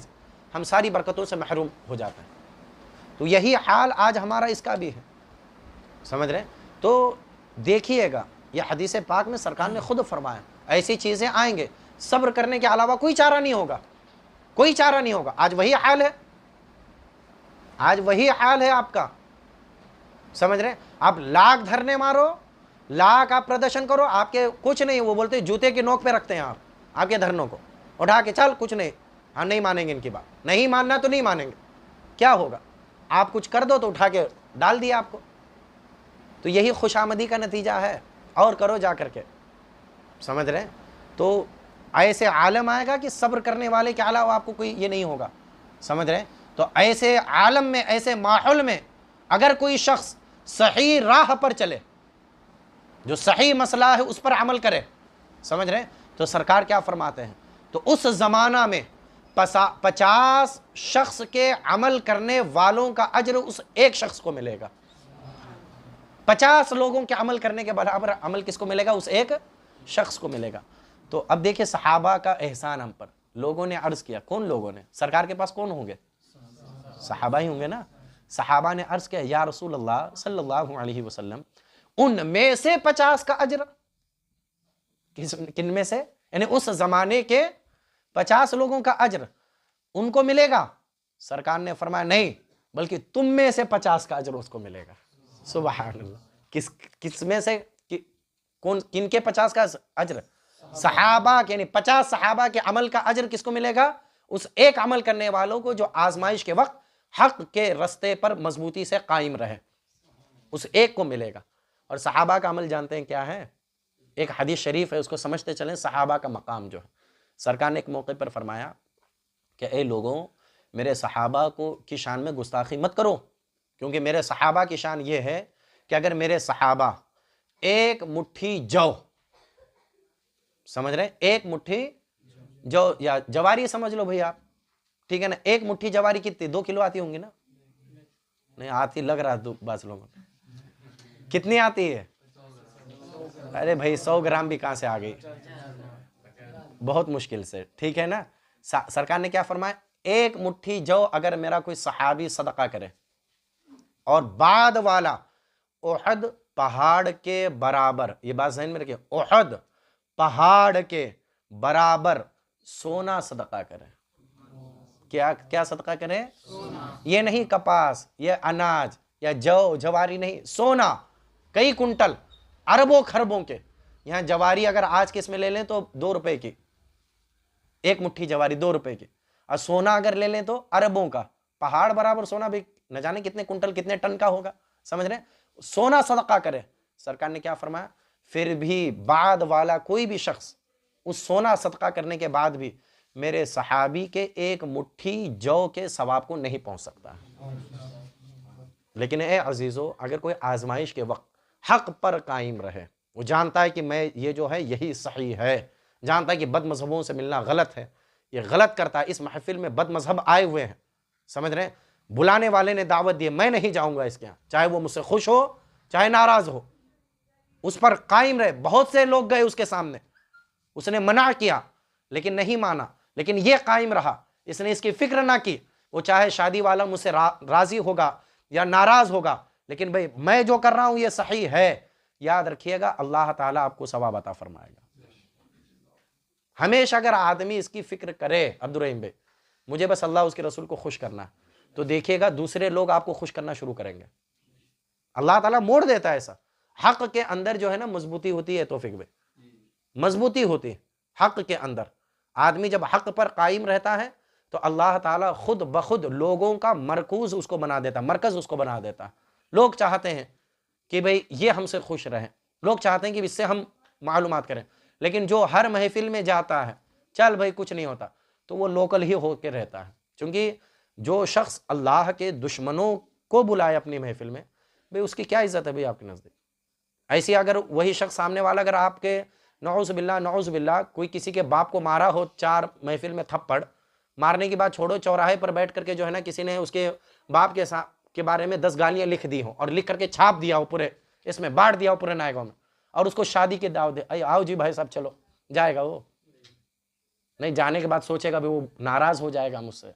ہم ساری برکتوں سے محروم ہو جاتے ہیں۔ تو یہی حال آج ہمارا اس کا بھی ہے، سمجھ رہے ہیں؟ تو دیکھیے گا، یہ حدیث پاک میں سرکار نے خود فرمایا ایسی چیزیں آئیں گے، صبر کرنے کے علاوہ کوئی چارہ نہیں ہوگا، کوئی چارہ نہیں ہوگا۔ آج وہی حال ہے، آج وہی حال ہے آپ کا، سمجھ رہے ہیں؟ آپ لاکھ دھرنے مارو، لاکھ آپ پردرشن کرو، آپ کے کچھ نہیں، وہ بولتے جوتے کی نوک پہ رکھتے ہیں آپ کے دھرنوں کو اٹھا کے، چل کچھ نہیں، ہم نہیں مانیں گے ان کی بات، نہیں ماننا تو نہیں مانیں گے، کیا ہوگا؟ آپ کچھ کر دو تو اٹھا کے ڈال دیا آپ کو۔ تو یہی خوش آمدی کا نتیجہ ہے، اور کرو جا کر کے، سمجھ رہے ہیں؟ تو ایسے عالم آئے گا کہ صبر کرنے والے کے علاوہ آپ کو کوئی یہ نہیں ہوگا، سمجھ رہے ہیں؟ تو ایسے عالم میں، ایسے ماحول میں اگر کوئی شخص صحیح راہ پر چلے، جو صحیح مسئلہ ہے اس پر عمل کرے، سمجھ رہے ہیں؟ تو سرکار کیا فرماتے ہیں؟ تو اس زمانہ میں 50 شخص کے عمل کرنے والوں کا اجر اس ایک شخص کو ملے گا۔ 50 لوگوں کے عمل کرنے کے برابر عمل کس کو ملے گا؟ اس ایک شخص کو ملے گا۔ تو اب دیکھیں صحابہ کا احسان ہم پر، لوگوں نے عرض کیا، کون لوگوں نے؟ سرکار کے پاس کون ہوں گے؟ صحابہ ہی ہوں گے نا۔ صحابہ نے عرض کیا، یا رسول اللہ صلی اللہ علیہ وسلم، ان میں سے 50 کا اجر، کن میں سے؟ یعنی اس زمانے کے 50 لوگوں کا اجر ان کو ملے گا؟ سرکار نے فرمایا نہیں، بلکہ تم میں سے 50 کا اجر اس کو ملے گا۔ سبحان اللہ، کس میں سے؟ کن کے 50 کا اجر؟ صحابہ کے، یعنی 50 صحابہ کے عمل کا اجر کس کو ملے گا؟ اس ایک عمل کرنے والوں کو جو آزمائش کے وقت حق کے رستے پر مضبوطی سے قائم رہے، اس ایک کو ملے گا۔ اور صحابہ کا عمل جانتے ہیں کیا ہے؟ ایک حدیث شریف ہے، اس کو سمجھتے چلیں، صحابہ کا مقام جو ہے۔ سرکار نے ایک موقع پر فرمایا کہ اے لوگوں، میرے صحابہ کی شان میں گستاخی مت کرو، کیونکہ میرے صحابہ کی شان یہ ہے کہ اگر میرے صحابہ ایک مٹھی جو، سمجھ رہے ہیں؟ ایک مٹھی جو، یا جواری سمجھ لو بھئی آپ، ٹھیک ہے نا؟ ایک مٹھی جواری کتنی؟ 2 کلو آتی ہوں گی نا؟ نہیں آتی، لگ رہا ہے بعض لوگوں کو۔ کتنی آتی ہے؟ ارے بھائی 100 گرام بھی کہاں سے آ گئی؟ بہت مشکل سے، ٹھیک ہے نا؟ سرکار نے کیا فرمایا؟ ایک مٹھی جو اگر میرا کوئی صحابی صدقہ کرے، اور بعد والا احد پہاڑ کے برابر، یہ بات ذہن میں رکھیں، احد پہاڑ کے برابر سونا صدقہ کرے، کیا صدقہ کرے؟ یہ نہیں کپاس، یہ اناج یا جواری نہیں، سونا، کئی کنٹل، اربوں خربوں کے۔ یہاں جواری اگر آج کے اس میں لے لیں تو 2 روپے کی، ایک مٹھی جواری 2 روپے کی، اور سونا اگر لے لیں تو اربوں کا، پہاڑ برابر سونا بھی نہ جانے کتنے کنٹل کتنے ٹن کا ہوگا، سمجھ رہے ہیں؟ سونا صدقہ کرے۔ سرکار نے کیا فرمایا؟ پھر بھی بعد والا کوئی بھی شخص اس سونا صدقہ کرنے کے بعد بھی میرے صحابی کے ایک مٹھی جو کے ثواب کو نہیں پہنچ سکتا۔ لیکن اے عزیزو، اگر کوئی آزمائش کے وقت حق پر قائم رہے، وہ جانتا ہے کہ میں یہ جو ہے یہی صحیح ہے، جانتا ہے کہ بد مذہبوں سے ملنا غلط ہے، یہ غلط کرتا ہے، اس محفل میں بد مذہب آئے ہوئے ہیں، سمجھ رہے ہیں؟ بلانے والے نے دعوت دی، میں نہیں جاؤں گا اس کے یہاں، چاہے وہ مجھ سے خوش ہو چاہے ناراض ہو، اس پر قائم رہے۔ بہت سے لوگ گئے اس کے سامنے، اس نے منع کیا لیکن نہیں مانا، لیکن یہ قائم رہا، اس نے اس کی فکر نہ کی، وہ چاہے شادی والا مجھ سے راضی ہوگا یا ناراض ہوگا، لیکن بھئی میں جو کر رہا ہوں یہ صحیح ہے۔ یاد رکھیے گا، اللہ تعالیٰ آپ کو ثواب عطا فرمائے گا۔ ہمیشہ اگر آدمی اس کی فکر کرے، عبدالرحیم بھائی، مجھے بس اللہ اس کے رسول کو خوش کرنا ہے، تو دیکھیے گا دوسرے لوگ آپ کو خوش کرنا شروع کریں گے۔ اللہ تعالیٰ موڑ دیتا ہے ایسا۔ حق کے اندر جو ہے نا مضبوطی ہوتی ہے، توفیق بھائی، مضبوطی ہوتی ہے حق کے اندر۔ آدمی جب حق پر قائم رہتا ہے تو اللہ تعالیٰ خود بخود لوگوں کا مرکوز اس کو بنا دیتا، مرکز اس کو بنا دیتا۔ لوگ چاہتے ہیں کہ بھئی یہ ہم سے خوش رہیں، لوگ چاہتے ہیں کہ اس سے ہم معلومات کریں، لیکن جو ہر محفل میں جاتا ہے، چل بھئی کچھ نہیں ہوتا، تو وہ لوکل ہی ہو کے رہتا ہے۔ چونکہ جو شخص اللہ کے دشمنوں کو بلائے اپنی محفل میں، بھئی اس کی کیا عزت ہے بھئی آپ کے نزدیک؟ ایسی اگر وہی شخص سامنے والا اگر آپ کے نعوذ باللہ کوئی کسی کے باپ کو مارا ہو 4 محفل میں تھپڑ مارنے کی بات چھوڑو، چوراہے پر بیٹھ کر کے جو ہے نا کسی نے اس کے باپ کے بارے میں 10 گالیاں لکھ دی ہوں، اور لکھ کر کے چھاپ دیا ہو، پورے اس میں بانٹ دیا ہو پورے نائگاؤں میں، اور اس کو شادی کے دعوت دے، آؤ جی بھائی صاحب چلو، جائے گا وہ؟ نہیں، جانے کے بعد سوچے گا بھی وہ ناراض ہو جائے گا مجھ سے،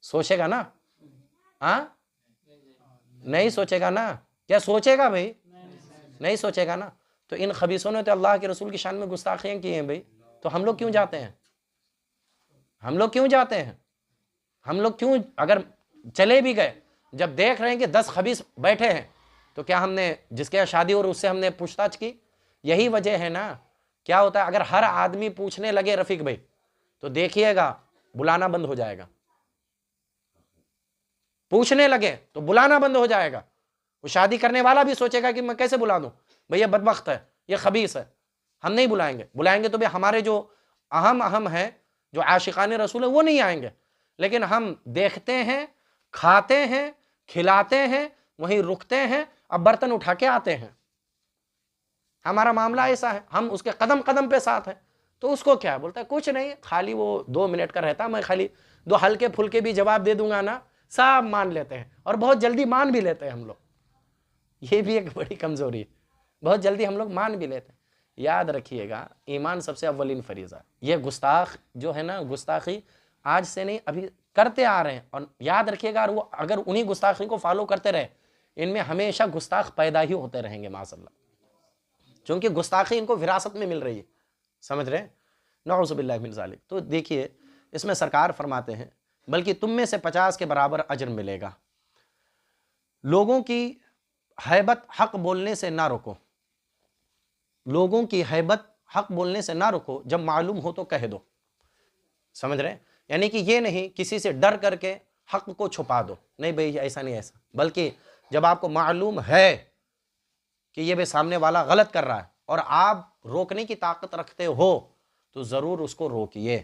سوچے گا نا؟ ہاں نہیں سوچے گا نا؟ کیا سوچے گا بھائی؟ نہیں سوچے گا نا؟ تو ان خبیثوں نے تو اللہ کے رسول کی شان میں گستاخیاں کی ہیں بھائی، تو ہم لوگ کیوں جاتے ہیں؟ ہم لوگ کیوں جاتے ہیں؟ ہم لوگ کیوں اگر چلے بھی گئے، جب دیکھ رہے ہیں کہ 10 خبیث بیٹھے ہیں، تو کیا ہم نے جس کے شادی اور اس سے ہم نے پوچھ تاچھ کی؟ یہی وجہ ہے نا۔ کیا ہوتا ہے اگر ہر آدمی پوچھنے لگے رفیق بھائی، تو دیکھیے گا بلانا بند ہو جائے گا۔ پوچھنے لگے تو بلانا بند ہو جائے گا۔ وہ شادی کرنے والا بھی سوچے گا کہ میں کیسے بلا دوں بھئی، یہ بدبخت ہے، یہ خبیث ہے، ہم نہیں بلائیں گے تو بھی ہمارے جو اہم ہیں، جو عاشقان رسول ہیں، وہ نہیں آئیں گے۔ لیکن ہم دیکھتے ہیں، کھاتے ہیں، کھلاتے ہیں، وہیں رکتے ہیں، اب برتن اٹھا کے آتے ہیں۔ ہمارا معاملہ ایسا ہے، ہم اس کے قدم قدم پہ ساتھ ہیں۔ تو اس کو کیا بولتا ہے؟ کچھ نہیں، خالی وہ 2 منٹ کا رہتا، میں خالی 2 ہلکے پھلکے بھی جواب دے دوں گا نا، سب مان لیتے ہیں، اور بہت جلدی مان بھی لیتے ہیں ہم لوگ۔ یہ بھی ایک بڑی کمزوری ہے، بہت جلدی ہم لوگ مان بھی لیتے ہیں۔ یاد رکھیے گا، ایمان سب سے اولین فریضہ ہے۔ یہ گستاخ جو ہے نا، گستاخی آج سے نہیں، ابھی کرتے آ رہے ہیں، اور یاد رکھیے گا وہ اگر انہی گستاخی کو فالو کرتے رہے، ان میں ہمیشہ گستاخ پیدا ہی ہوتے رہیں گے معاذ اللہ، چونکہ گستاخی ان کو وراثت میں مل رہی ہے، سمجھ رہے ہیں؟ نعوذ باللہ من ذالک۔ تو دیکھیے اس میں سرکار فرماتے ہیں بلکہ تم میں سے 50 کے برابر اجر ملے گا۔ لوگوں کی ہیبت حق بولنے سے نہ رکو، لوگوں کی ہیبت حق بولنے سے نہ رکو، جب معلوم ہو تو کہہ دو، سمجھ رہے ہیں؟ یعنی کہ یہ نہیں کسی سے ڈر کر کے حق کو چھپا دو، نہیں بھئی ایسا نہیں، ایسا، بلکہ جب آپ کو معلوم ہے کہ یہ بھی سامنے والا غلط کر رہا ہے اور آپ روکنے کی طاقت رکھتے ہو، تو ضرور اس کو روکیے،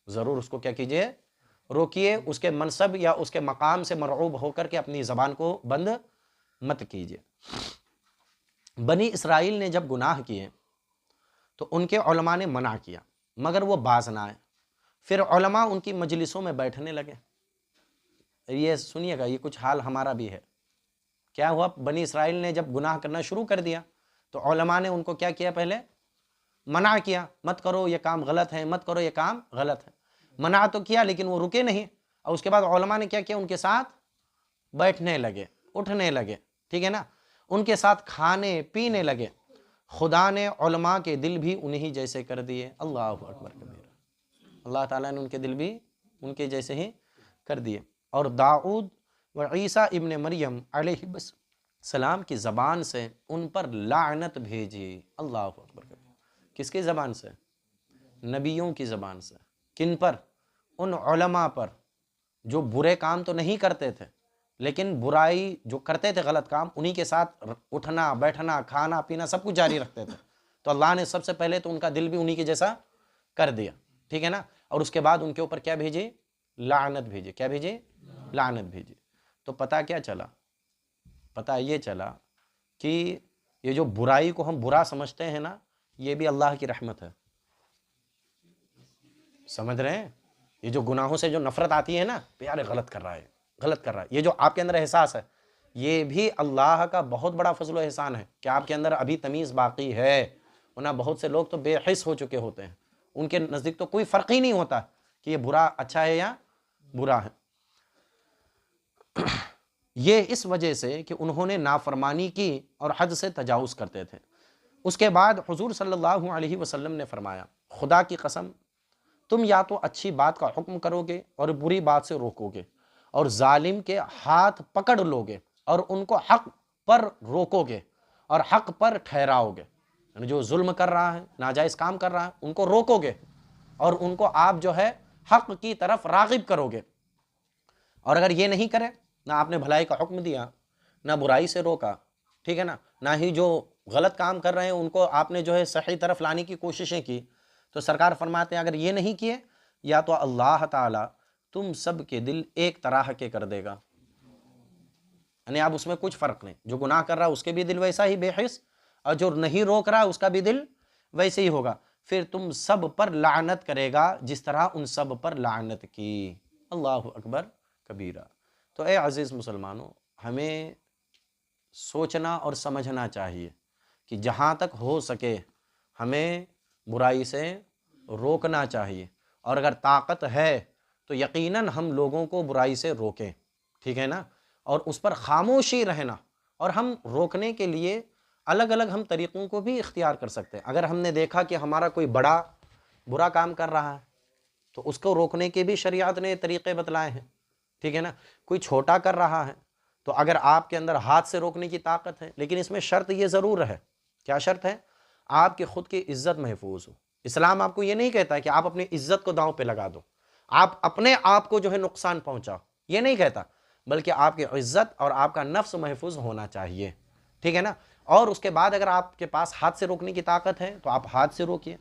ضرور اس کو کیا کیجئے؟ روکیے۔ اس کے منصب یا اس کے مقام سے مرعوب ہو کر کے اپنی زبان کو بند مت کیجئے۔ بنی اسرائیل نے جب گناہ کیے تو ان کے علماء نے منع کیا، مگر وہ باز نہ آئے۔ پھر علماء ان کی مجلسوں میں بیٹھنے لگے۔ یہ سنیے گا، یہ کچھ حال ہمارا بھی ہے۔ کیا ہوا؟ بنی اسرائیل نے جب گناہ کرنا شروع کر دیا تو علماء نے ان کو کیا کیا؟ پہلے منع کیا، مت کرو یہ کام غلط ہے، مت کرو یہ کام غلط ہے۔ منع تو کیا لیکن وہ رکے نہیں، اور اس کے بعد علماء نے کیا کیا؟ ان کے ساتھ بیٹھنے لگے، اٹھنے لگے، ٹھیک ہے نا، ان کے ساتھ کھانے پینے لگے۔ خدا نے علماء کے دل بھی انہی جیسے کر دیے۔ اللہ اکبر کبیر۔ اللہ تعالیٰ نے ان کے دل بھی ان کے جیسے ہی کر دیے۔ اور داؤد و عیسیٰ ابن مریم علیہ السلام کی زبان سے ان پر لعنت بھیجی۔ اللہ اکبر کبیر۔ کس کی زبان سے؟ نبیوں کی زبان سے۔ کن پر؟ ان علماء پر جو برے کام تو نہیں کرتے تھے، لیکن برائی جو کرتے تھے، غلط کام، انہی کے ساتھ اٹھنا بیٹھنا کھانا پینا سب کچھ جاری رکھتے تھے۔ تو اللہ نے سب سے پہلے تو ان کا دل بھی انہی کے جیسا کر دیا، ٹھیک ہے نا، اور اس کے بعد ان کے اوپر کیا بھیجی؟ لعنت بھیجی۔ کیا بھیجی؟ لعنت بھیجی۔ تو پتہ کیا چلا؟ پتہ یہ چلا کہ یہ جو برائی کو ہم برا سمجھتے ہیں نا، یہ بھی اللہ کی رحمت ہے، سمجھ رہے ہیں؟ یہ جو گناہوں سے جو نفرت آتی ہے نا، یار غلط کر رہا ہے، غلط کر رہا ہے، یہ جو آپ کے اندر احساس ہے، یہ بھی اللہ کا بہت بڑا فضل و احسان ہے کہ آپ کے اندر ابھی تمیز باقی ہے، ورنہ بہت سے لوگ تو بے حس ہو چکے ہوتے ہیں، ان کے نزدیک تو کوئی فرق ہی نہیں ہوتا کہ یہ برا اچھا ہے یا برا ہے۔ یہ اس وجہ سے کہ انہوں نے نافرمانی کی اور حد سے تجاوز کرتے تھے۔ اس کے بعد حضور صلی اللہ علیہ وسلم نے فرمایا، خدا کی قسم، تم یا تو اچھی بات کا حکم کرو گے اور بری بات سے روکو گے، اور ظالم کے ہاتھ پکڑ لو گے اور ان کو حق پر روکو گے اور حق پر ٹھہراؤ گے، یعنی جو ظلم کر رہا ہے، ناجائز کام کر رہا ہے، ان کو روکو گے اور ان کو آپ جو ہے حق کی طرف راغب کرو گے۔ اور اگر یہ نہیں کرے، نہ آپ نے بھلائی کا حکم دیا، نہ برائی سے روکا، ٹھیک ہے نا، نہ ہی جو غلط کام کر رہے ہیں ان کو آپ نے جو ہے صحیح طرف لانے کی کوششیں کی، تو سرکار فرماتے ہیں اگر یہ نہیں کیے، یا تو اللہ تعالیٰ تم سب کے دل ایک طرح کے کر دے گا، یعنی اب اس میں کچھ فرق نہیں، جو گناہ کر رہا ہے اس کے بھی دل ویسا ہی بے حس، اور جو نہیں روک رہا اس کا بھی دل ویسے ہی ہوگا، پھر تم سب پر لعنت کرے گا جس طرح ان سب پر لعنت کی۔ اللہ اکبر کبیرہ۔ تو اے عزیز مسلمانوں، ہمیں سوچنا اور سمجھنا چاہیے کہ جہاں تک ہو سکے ہمیں برائی سے روکنا چاہیے، اور اگر طاقت ہے تو یقیناً ہم لوگوں کو برائی سے روکیں، ٹھیک ہے نا، اور اس پر خاموشی رہنا، اور ہم روکنے کے لیے الگ الگ ہم طریقوں کو بھی اختیار کر سکتے ہیں۔ اگر ہم نے دیکھا کہ ہمارا کوئی بڑا برا کام کر رہا ہے تو اس کو روکنے کے بھی شریعت نے طریقے بتلائے ہیں، ٹھیک ہے نا۔ کوئی چھوٹا کر رہا ہے تو اگر آپ کے اندر ہاتھ سے روکنے کی طاقت ہے، لیکن اس میں شرط یہ ضرور ہے، کیا شرط ہے؟ آپ کی خود کی عزت محفوظ ہو۔ اسلام آپ کو یہ نہیں کہتا کہ آپ اپنی عزت کو داؤں پہ لگا دو، آپ اپنے آپ کو جو ہے نقصان پہنچاؤ، یہ نہیں کہتا، بلکہ آپ کی عزت اور آپ کا نفس محفوظ ہونا چاہیے، ٹھیک ہے نا۔ اور اس کے بعد اگر آپ کے پاس ہاتھ سے روکنے کی طاقت ہے تو آپ ہاتھ سے روکیے،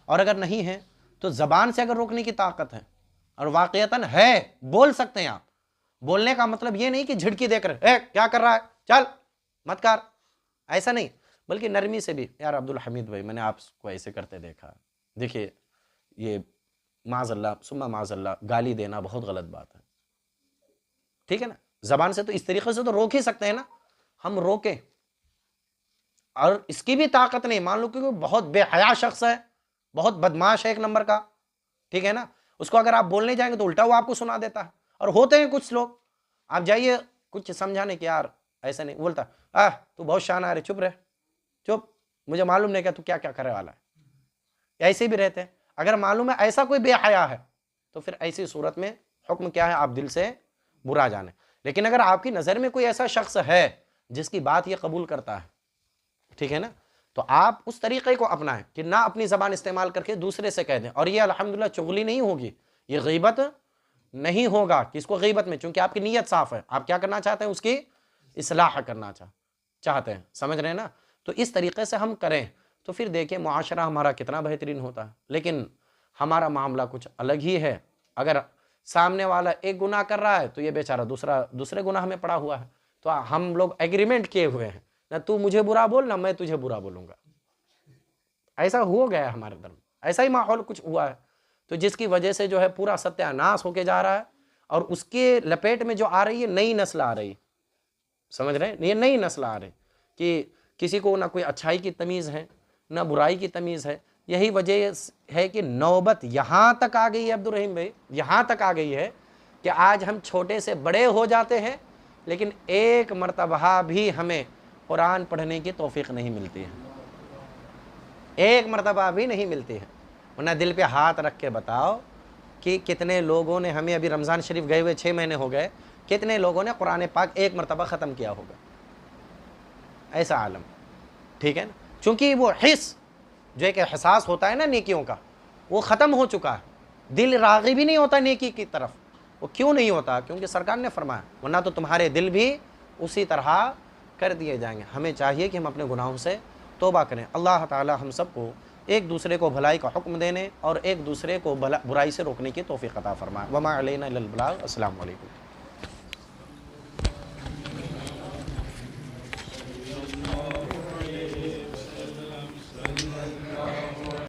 اور اگر نہیں ہے تو زبان سے اگر روکنے کی طاقت ہے اور واقعتاً ہے، بول سکتے ہیں آپ۔ بولنے کا مطلب یہ نہیں کہ جھڑکی دے کر اے کیا کر رہا ہے، چل مت کر، ایسا نہیں، بلکہ نرمی سے بھی، یار عبدالحمید بھائی میں نے آپ کو ایسے کرتے دیکھا، دیکھیے یہ معاذ اللہ ثم معاذ اللہ گالی دینا بہت غلط بات ہے، ٹھیک ہے نا۔ زبان سے تو اس طریقے سے تو روک ہی سکتے ہیں نا، ہم روکیں۔ اور اس کی بھی طاقت نہیں، مان لو کہ وہ بہت بے حیا شخص ہے، بہت بدماش ہے ایک نمبر کا، ٹھیک ہے نا، اس کو اگر آپ بولنے جائیں گے تو الٹا وہ آپ کو سنا دیتا ہے۔ اور ہوتے ہیں کچھ لوگ، آپ جائیے کچھ سمجھانے کہ یار ایسا نہیں، بولتا تو بہت شانہ ہے، چپ رہے، چپ، مجھے معلوم نہیں کہ تو کیا کیا کرنے والا ہے۔ ایسے بھی رہتے ہیں۔ اگر معلوم ہے ایسا کوئی بے حیا ہے تو پھر ایسی صورت میں حکم کیا ہے؟ آپ دل سے برا جانیں۔ لیکن اگر آپ کی نظر میں کوئی ایسا شخص ہے جس کی بات یہ قبول کرتا ہے، ٹھیک ہے نا، تو آپ اس طریقے کو اپنائیں کہ نہ اپنی زبان استعمال کر کے دوسرے سے کہہ دیں۔ اور یہ الحمدللہ چغلی نہیں ہوگی، یہ غیبت نہیں ہوگا، کس کو غیبت میں، چونکہ آپ کی نیت صاف ہے، آپ کیا کرنا چاہتے ہیں؟ اس کی اصلاح کرنا چاہتے ہیں، سمجھ رہے ہیں نا۔ تو اس طریقے سے ہم کریں تو پھر دیکھیں معاشرہ ہمارا کتنا بہترین ہوتا ہے۔ لیکن ہمارا معاملہ کچھ الگ ہی ہے۔ اگر سامنے والا ایک گناہ کر رہا ہے تو یہ بیچارہ دوسرے گناہ میں پڑا ہوا ہے، تو ہم لوگ ایگریمنٹ کیے ہوئے ہیں، نہ تو مجھے برا بول نہ میں تجھے برا بولوں گا۔ ایسا ہو گیا ہے ہمارے درمیان، ایسا ہی ماحول کچھ ہوا ہے، تو جس کی وجہ سے جو ہے پورا ستیہ ناش ہو کے جا رہا ہے، اور اس کے لپیٹ میں جو آ رہی ہے نئی نسل آ رہی، سمجھ رہے ہیں، یہ نئی نسل آ رہی کہ کسی کو نہ کوئی اچھائی کی تمیز ہے نہ برائی کی تمیز ہے۔ یہی وجہ ہے کہ نوبت یہاں تک آ گئی ہے عبدالرحیم بھائی، یہاں تک آ گئی ہے کہ آج ہم چھوٹے سے بڑے ہو جاتے ہیں لیکن ایک مرتبہ بھی ہمیں قرآن پڑھنے کی توفیق نہیں ملتی ہے، ایک مرتبہ بھی نہیں ملتی ہے۔ ورنہ دل پہ ہاتھ رکھ کے بتاؤ کہ کتنے لوگوں نے، ہمیں ابھی رمضان شریف گئے ہوئے 6 مہینے ہو گئے، کتنے لوگوں نے قرآن پاک ایک مرتبہ ختم کیا ہوگا؟ ایسا عالم، ٹھیک ہے نا، چونکہ وہ حس جو ایک احساس ہوتا ہے نا نیکیوں کا، وہ ختم ہو چکا ہے، دل راغب بھی نہیں ہوتا نیکی کی طرف۔ وہ کیوں نہیں ہوتا؟ کیونکہ سرکار نے فرمایا ورنہ تو تمہارے دل بھی اسی طرح کر دیے جائیں گے۔ ہمیں چاہیے کہ ہم اپنے گناہوں سے توبہ کریں۔ اللہ تعالی ہم سب کو ایک دوسرے کو بھلائی کا حکم دینے اور ایک دوسرے کو برائی سے روکنے کی توفیق عطا فرمائے۔ وما علینا الا البلاغ۔ السلام علیکم۔